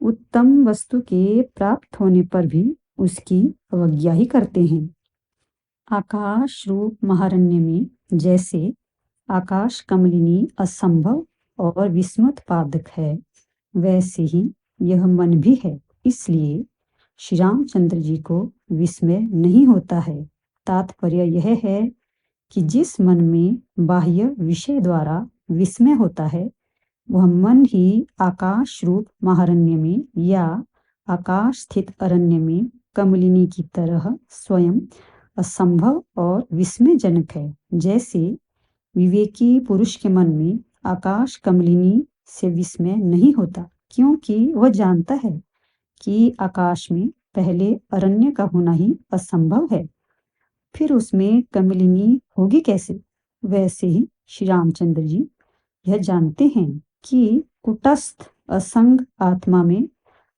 उत्तम वस्तु के प्राप्त होने पर भी उसकी अवज्ञा ही करते हैं। आकाश रूप महारण्य में जैसे आकाश कमलिनी असंभव और विस्मयोत्पादक है, वैसे ही यह मन भी है। इसलिए श्री रामचंद्र जी को विस्मय नहीं होता है। तात्पर्य यह है कि जिस मन में बाह्य विषय द्वारा विस्मय होता है, वह मन ही आकाश रूप महारण्य में या आकाश स्थित अरण्य में कमलिनी की तरह स्वयं असंभव और विस्मयजनक है। जैसे विवेकी पुरुष के मन में आकाश कमलिनी से विस्मय नहीं होता, क्योंकि वह जानता है कि आकाश में पहले अरण्य का होना ही असंभव है, फिर उसमें कमलिनी होगी कैसे। वैसे ही श्री रामचंद्र जी यह जानते हैं कि कुटस्थ असंग आत्मा में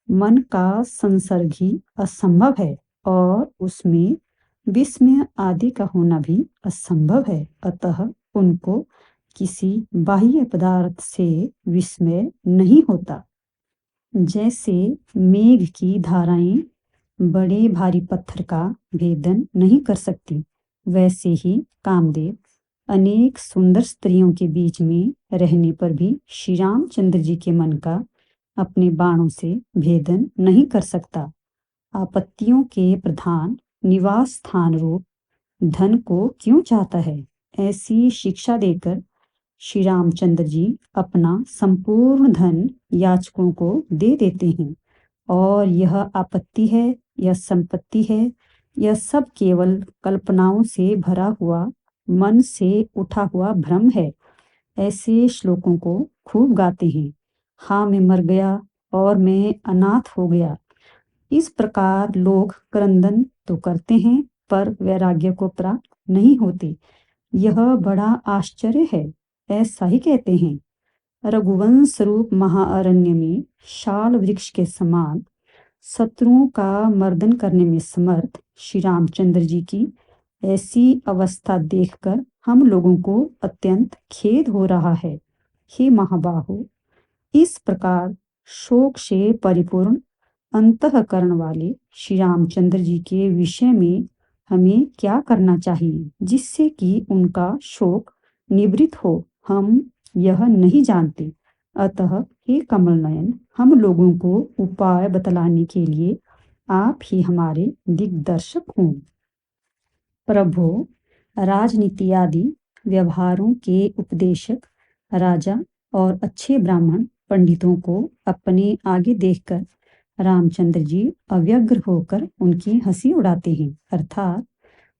मन का संसर्ग ही असंभव है और उसमें विस्मय आदि का होना भी असंभव है। अतः उनको किसी बाह्य पदार्थ से विस्मय नहीं होता। जैसे मेघ की धाराएं बड़े भारी पत्थर का भेदन नहीं कर सकती, वैसे ही कामदेव अनेक सुंदर स्त्रियों के बीच में रहने पर भी श्री रामचंद्र जी के मन का अपने बाणों से भेदन नहीं कर सकता। आपत्तियों के प्रधान निवास स्थान रूप धन को क्यों चाहता है? ऐसी शिक्षा देकर श्री रामचंद्र जी अपना संपूर्ण धन याचकों को दे देते हैं और यह आपत्ति है, यह संपत्ति है, यह सब केवल कल्पनाओं से भरा हुआ मन से उठा हुआ भ्रम है। ऐसे श्लोकों को खूब गाते हैं। हाँ, मैं मर गया और मैं अनाथ हो गया। इस प्रकार लोग क्रंदन तो करते हैं, पर वैराग्य को प्राप्त नहीं होते। यह बड़ा आश्चर्य है। ऐसा ही कहते हैं। रघुवंश रूप महाअरण्य में शाल वृक्ष के समान शत्रुओं का मर्दन करने में समर्थ श्री रामचंद्र जी की ऐसी अवस्था देखकर हम लोगों को अत्यंत खेद हो रहा है। हे महाबाहो, इस प्रकार शोक से परिपूर्ण अंतःकरण वाले श्री रामचंद्र जी के विषय में हमें क्या करना चाहिए जिससे कि उनका शोक निवृत्त हो, हम यह नहीं जानते। अतः हे कमल नयन, हम लोगों को उपाय बतलाने के लिए आप ही हमारे दिग्दर्शक हों। प्रभु, राजनीति आदि व्यवहारों के उपदेशक राजा और अच्छे ब्राह्मण पंडितों को अपने आगे देखकर रामचंद्र जी अव्यग्र होकर उनकी हंसी उड़ाते हैं, अर्थात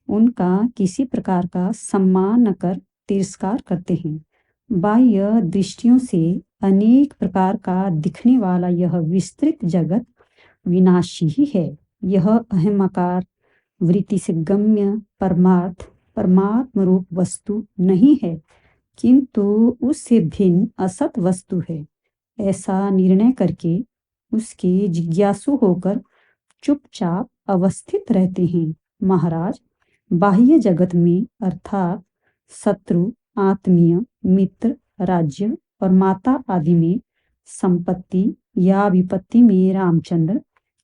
उनका किसी प्रकार का सम्मान न कर तिरस्कार करते हैं। बाह्य दृष्टियों से अनेक प्रकार का दिखने वाला यह विस्तृत जगत विनाशी ही है। यह अहमाकार वृत्ति से गम्य परमात्म रूप वस्तु नहीं है, किंतु उससे भिन्न असत वस्तु है। ऐसा निर्णय करके उसके जिज्ञासु होकर चुपचाप अवस्थित रहते हैं। महाराज, बाह्य जगत में अर्थात शत्रु, आत्मीय, मित्र, राज्य और माता आदि में संपत्ति या विपत्ति में रामचंद्र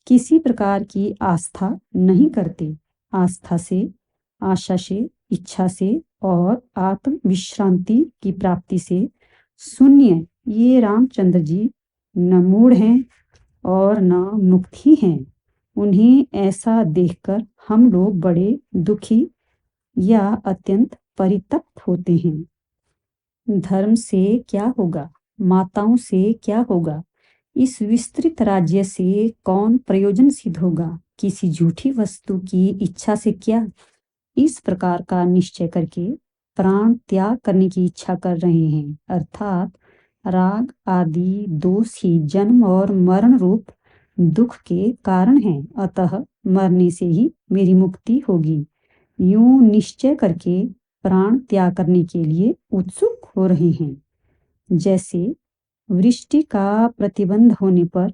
किसी प्रकार की आस्था नहीं करते। आस्था से, आशा से, इच्छा से और आत्म विश्रांति की प्राप्ति से शून्य ये रामचंद्र जी न मूढ़ हैं और न मुक्त ही हैं। उन्हें ऐसा देखकर हम लोग बड़े दुखी या अत्यंत परितप्त होते हैं। धर्म से क्या होगा, माताओं से क्या होगा, इस विस्तृत राज्य से कौन प्रयोजन सिद्ध होगा, किसी झूठी वस्तु की इच्छा से क्या। इस प्रकार का निश्चय करके प्राण त्याग करने की इच्छा कर रहे हैं, अर्थात राग आदि दोष ही जन्म और मरण रूप दुख के कारण हैं, अतः मरने से ही मेरी मुक्ति होगी। यूं निश्चय करके प्राण त्याग करने के लिए उत्सुक हो रहे हैं। जैसे वृष्टि का प्रतिबंध होने पर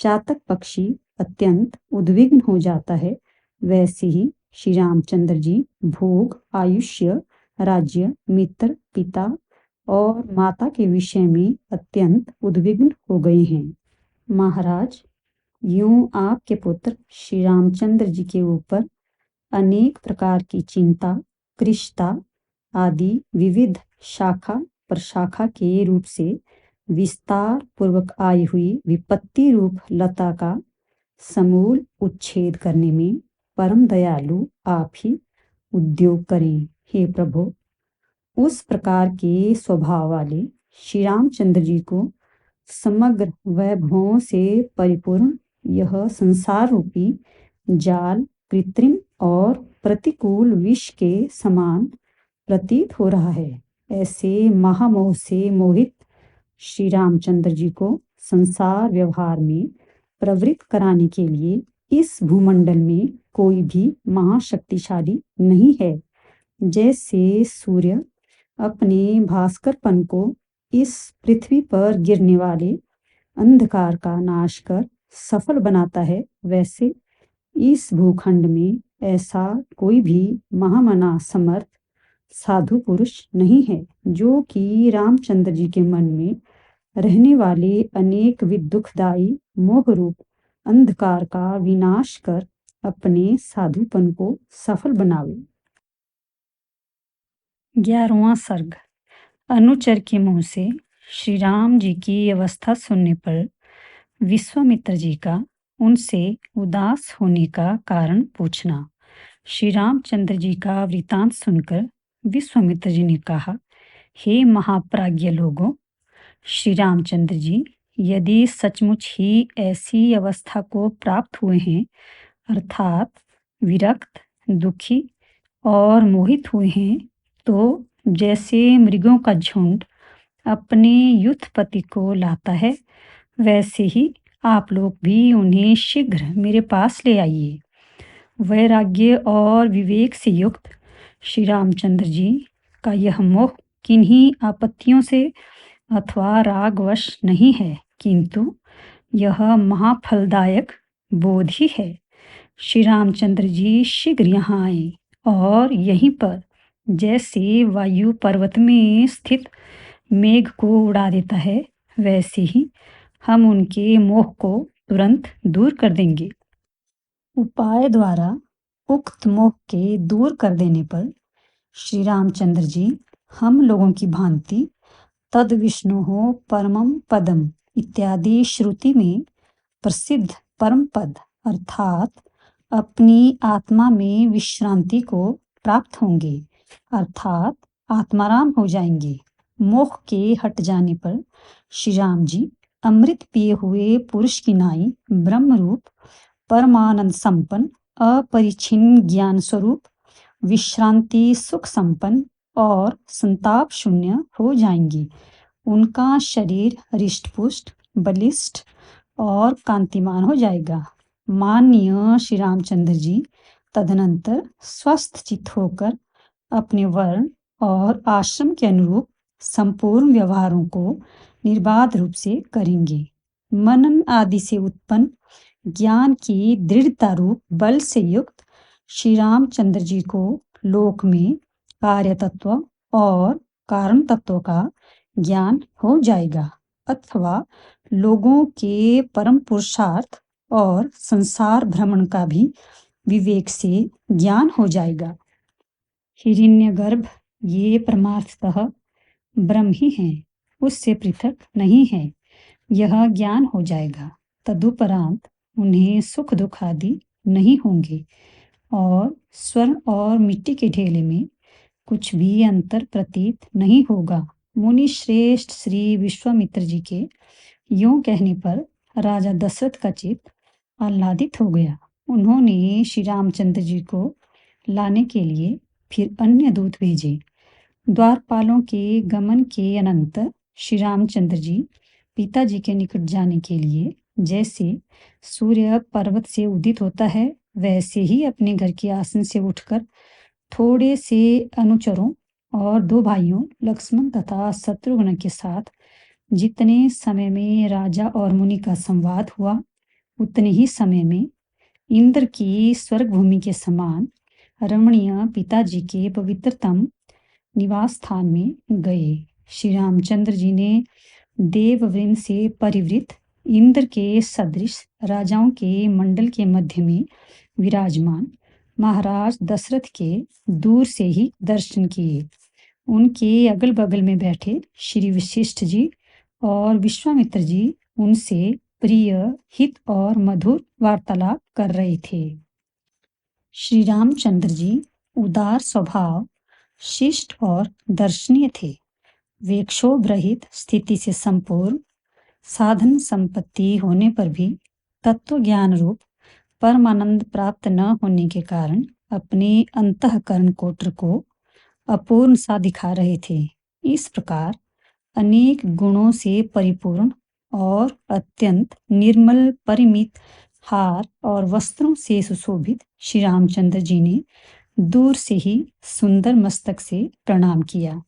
चातक पक्षी अत्यंत उद्विग्न हो जाता है, वैसे ही श्री रामचंद्र जी भोग, आयुष्य, राज्य, मित्र, पिता और माता के विषय में अत्यंत उद्विग्न हो गए हैं। महाराज, यूं आपके पुत्र श्री रामचंद्र जी के ऊपर अनेक प्रकार की चिंता, कृष्णता आदि विविध शाखा प्रशाखा के रूप से विस्तार पूर्वक आई हुई विपत्ति रूप लता का समूल उच्छेद करने में परम दयालु आप ही उद्योग करें। हे प्रभु, उस प्रकार के स्वभाव वाले श्री रामचंद्र जी को समग्र वैभवों से परिपूर्ण यह संसार रूपी जाल कृत्रिम और प्रतिकूल विष के समान प्रतीत हो रहा है। ऐसे महामोह से मोहित श्री रामचंद्र जी को संसार व्यवहार में प्रवृत्त कराने के लिए इस भूमंडल में कोई भी महाशक्तिशाली नहीं है। जैसे सूर्य अपने भास्करपन को इस पृथ्वी पर गिरने वाले अंधकार का नाश कर सफल बनाता है, वैसे इस भूखंड में ऐसा कोई भी महामना समर्थ साधु पुरुष नहीं है जो कि रामचंद्र जी के मन में रहने वाले अनेक दुखदायी मोह रूप अंधकार का विनाश कर अपने साधुपन को सफल बनावे। 11वां सर्ग। अनुचर के मुंह से श्री राम जी की अवस्था सुनने पर विश्वामित्र जी का उनसे उदास होने का कारण पूछना। श्री रामचंद्र जी का वृतांत सुनकर विश्वामित्र जी ने कहा, हे महाप्राज्ञ लोगों, श्री रामचंद्र जी यदि सचमुच ही ऐसी अवस्था को प्राप्त हुए हैं, अर्थात विरक्त, दुखी और मोहित हुए हैं, तो जैसे मृगों का झुंड अपने युथपति को लाता है, वैसे ही आप लोग भी उन्हें शीघ्र मेरे पास ले आइए। वैराग्य और विवेक से युक्त श्री रामचंद्र जी का यह मोह किन्हीं आपत्तियों से अथवा रागवश नहीं है, किंतु यह महाफलदायक बोध ही है। श्री रामचंद्र जी शीघ्र यहाँ आए और यहीं पर जैसे वायु पर्वत में स्थित मेघ को उड़ा देता है, वैसे ही हम उनके मोह को तुरंत दूर कर देंगे। उपाय द्वारा उक्त मोह के दूर कर देने पर श्री रामचंद्र जी हम लोगों की भांति तद विष्णु परमम पदम इत्यादि श्रुति में प्रसिद्ध परम पद अर्थात अपनी आत्मा में विश्रांति को प्राप्त होंगे, अर्थात आत्माराम हो जाएंगे। मोह के हट जाने पर श्री राम जी अमृत पिए हुए पुरुष की नाई ब्रह्मरूप परमानंद संपन्न अपरिछिन्न ज्ञान स्वरूप विश्रांति सुख संपन्न और संताप शून्य हो जाएंगी। उनका शरीर हृष्ट-पुष्ट, बलिष्ठ और कांतिमान हो जाएगा। माननीय श्री रामचंद्र जी तदनंतर स्वस्थ चित्त होकर अपने वर्ण और आश्रम के अनुरूप संपूर्ण व्यवहारों को निर्बाध रूप से करेंगे। मनन आदि से उत्पन्न ज्ञान की दृढ़ता रूप बल से युक्त श्री रामचंद्र जी को लोक में कार्य तत्व और कारण तत्व का ज्ञान हो जाएगा, अथवा लोगों के परम पुरुषार्थ और संसार भ्रमण का भी विवेक से ज्ञान हो जाएगा। हिरण्यगर्भ ये परमार्थतः ब्रह्म ही हैं, उससे पृथक नहीं है, यह ज्ञान हो जाएगा। तदुपरांत उन्हें सुख दुख आदि नहीं होंगे और स्वर्ण और मिट्टी के ढेले में कुछ भी अंतर प्रतीत नहीं होगा। मुनि श्रेष्ठ श्री विश्वामित्र जी के यूं कहने पर राजा दशरथ का चित्त आह्लादित हो गया। उन्होंने श्री रामचंद्र जी को लाने के लिए फिर अन्य दूत भेजे। द्वारपालों के गमन के अनंतर श्री रामचंद्र जी पिताजी के निकट जाने के लिए जैसे सूर्य पर्वत से उदित होता है, वैसे ही अपने घर के आसन से उठकर थोड़े से अनुचरों और दो भाइयों लक्ष्मण तथा शत्रुघ्न के साथ जितने समय में राजा और मुनि का संवाद हुआ, उतने ही समय में इंद्र की स्वर्ग भूमि के समान रमणीय पिताजी के पवित्रतम निवास स्थान में गए। श्री रामचंद्र जी ने देववृंद से परिवृत इंद्र के सदृश राजाओं के मंडल के मध्य में विराजमान महाराज दशरथ के दूर से ही दर्शन किए। उनके अगल बगल में बैठे श्री वशिष्ठ जी और विश्वामित्र जी उनसे प्रिय, हित और मधुर वार्तालाप कर रहे थे। श्री रामचंद्र जी उदार स्वभाव, शिष्ट और दर्शनीय थे। वे क्षोभ रहित स्थिति से संपूर्ण, साधन संपत्ति होने पर भी तत्व ज्ञान रूप परमानंद प्राप्त न होने के कारण अपने अंतःकरण कोटर को अपूर्ण सा दिखा रहे थे। इस प्रकार अनेक गुणों से परिपूर्ण और अत्यंत निर्मल परिमित हार और वस्त्रों से सुशोभित श्री रामचंद्र जी ने दूर से ही सुंदर मस्तक से प्रणाम किया,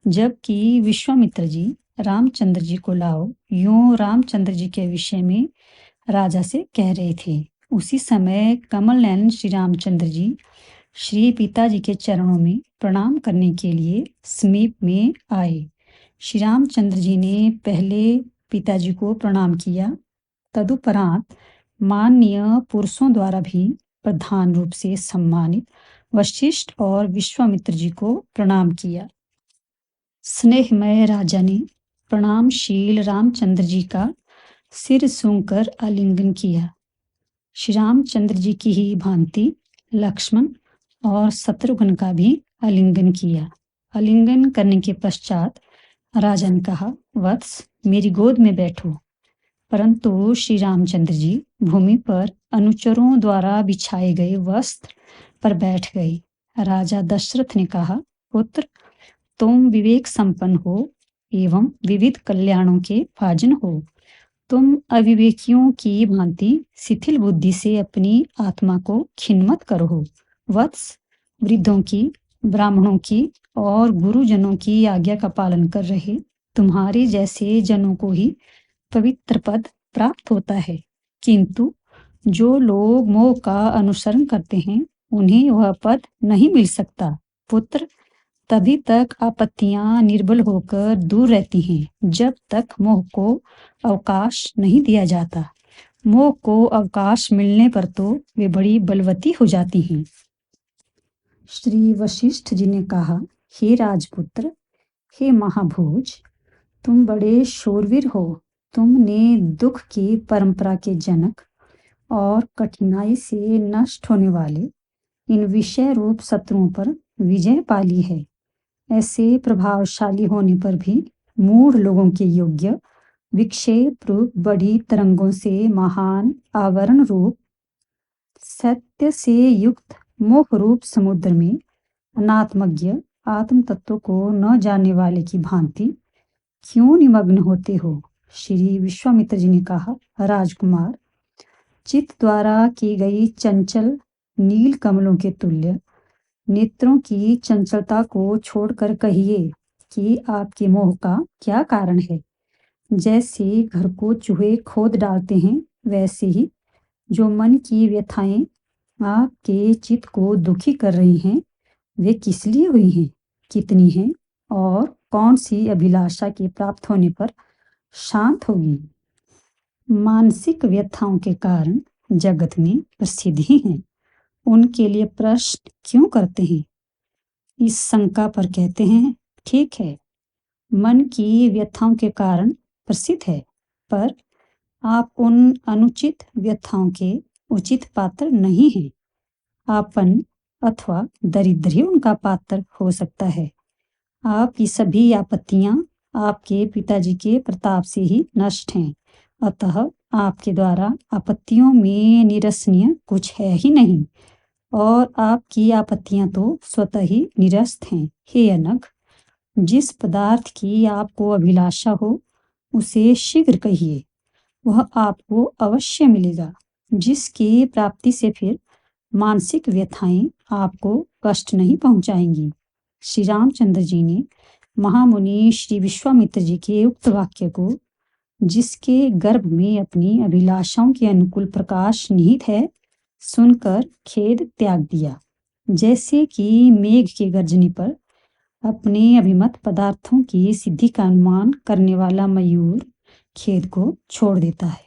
जबकि विश्वामित्र जी रामचंद्र जी को लाओ यूं रामचंद्र जी के विषय में राजा से कह रहे थे। उसी समय कमल नयन श्री रामचंद्र जी श्री पिताजी के चरणों में प्रणाम करने के लिए समीप में आए। श्री रामचंद्र जी ने पहले पिताजी को प्रणाम किया, तदुपरांत माननीय पुरुषों द्वारा भी प्रधान रूप से सम्मानित वशिष्ठ और विश्वामित्र जी को प्रणाम किया। स्नेहमय राजा ने प्रणामशील रामचंद्र जी का सिर सूंघकर आलिंगन किया। श्री रामचंद्र जी की ही भांति लक्ष्मण और शत्रुघ्न का भी आलिंगन किया। आलिंगन करने के पश्चात राजा ने कहा, वत्स मेरी गोद में बैठो। परंतु श्री रामचंद्र जी भूमि पर अनुचरों द्वारा बिछाए गए वस्त्र पर बैठ गए। राजा दशरथ ने कहा, पुत्र तुम विवेक संपन्न हो एवं विविध कल्याणों के भाजन हो, तुम अविवेकियों की भांति शिथिल बुद्धि से अपनी आत्मा को खिन्न मत करो। वत्स, वृद्धों की, ब्राह्मणों की और गुरुजनों की आज्ञा का पालन कर रहे तुम्हारे जैसे जनों को ही पवित्र पद प्राप्त होता है, किंतु जो लोग मोह का अनुसरण करते हैं उन्हें वह पद नहीं मिल सकता। पुत्र, तभी तक आपत्तियां निर्बल होकर दूर रहती हैं जब तक मोह को अवकाश नहीं दिया जाता। मोह को अवकाश मिलने पर तो वे बड़ी बलवती हो जाती हैं। श्री वशिष्ठ जी ने कहा, हे राजपुत्र, हे महाभोज, तुम बड़े शूरवीर हो। तुमने दुख की परंपरा के जनक और कठिनाई से नष्ट होने वाले इन विषय रूप शत्रुओं पर विजय पा ली है। ऐसे प्रभावशाली होने पर भी मूढ़ लोगों के योग्य विक्षेप रूप बड़ी तरंगों से महान आवरण रूप सत्य से युक्त मोह रूप समुद्र में अनात्मज्ञ आत्म तत्व को न जानने वाले की भांति क्यों निमग्न होते हो। श्री विश्वामित्र जी ने कहा, राजकुमार, चित्त द्वारा की गई चंचल नील कमलों के तुल्य नेत्रों की चंचलता को छोड़कर कहिए कि आपके मोह का क्या कारण है। जैसे घर को चूहे खोद डालते हैं, वैसे ही जो मन की व्यथाएं आपके चित्त को दुखी कर रही हैं, वे किस लिए हुई हैं, कितनी हैं और कौन सी अभिलाषा के प्राप्त होने पर शांत होगी। मानसिक व्यथाओं के कारण जगत में प्रसिद्ध ही हैं। उनके लिए प्रश्न क्यों करते हैं? इस शंका पर कहते हैं, ठीक है, मन की व्यथाओं के कारण प्रसिद्ध है, पर आप उन अनुचित व्यथाओं के उचित पात्र नहीं हैं। आपन अथवा दरिद्र ही उनका पात्र हो सकता है। आपकी सभी आपत्तियां आपके पिताजी के प्रताप से ही नष्ट हैं, अतः आपके द्वारा आपत्तियों में निरसनीय कुछ है ही नहीं, और आपकी आपत्तियां तो स्वतः ही निरस्त हैं। हे अनघ, जिस पदार्थ की आपको अभिलाषा हो उसे शीघ्र कहिए, वह आपको अवश्य मिलेगा, जिसकी प्राप्ति से फिर मानसिक व्यथाएं आपको कष्ट नहीं पहुंचाएंगी। श्री रामचंद्र जी ने महामुनि श्री विश्वामित्र जी के उक्त वाक्य को, जिसके गर्भ में अपनी अभिलाषाओं के अनुकूल प्रकाश निहित है, सुनकर खेद त्याग दिया। जैसे कि मेघ के गर्जने पर अपने अभिमत पदार्थों की सिद्धि का अनुमान करने वाला मयूर खेद को छोड़ देता है।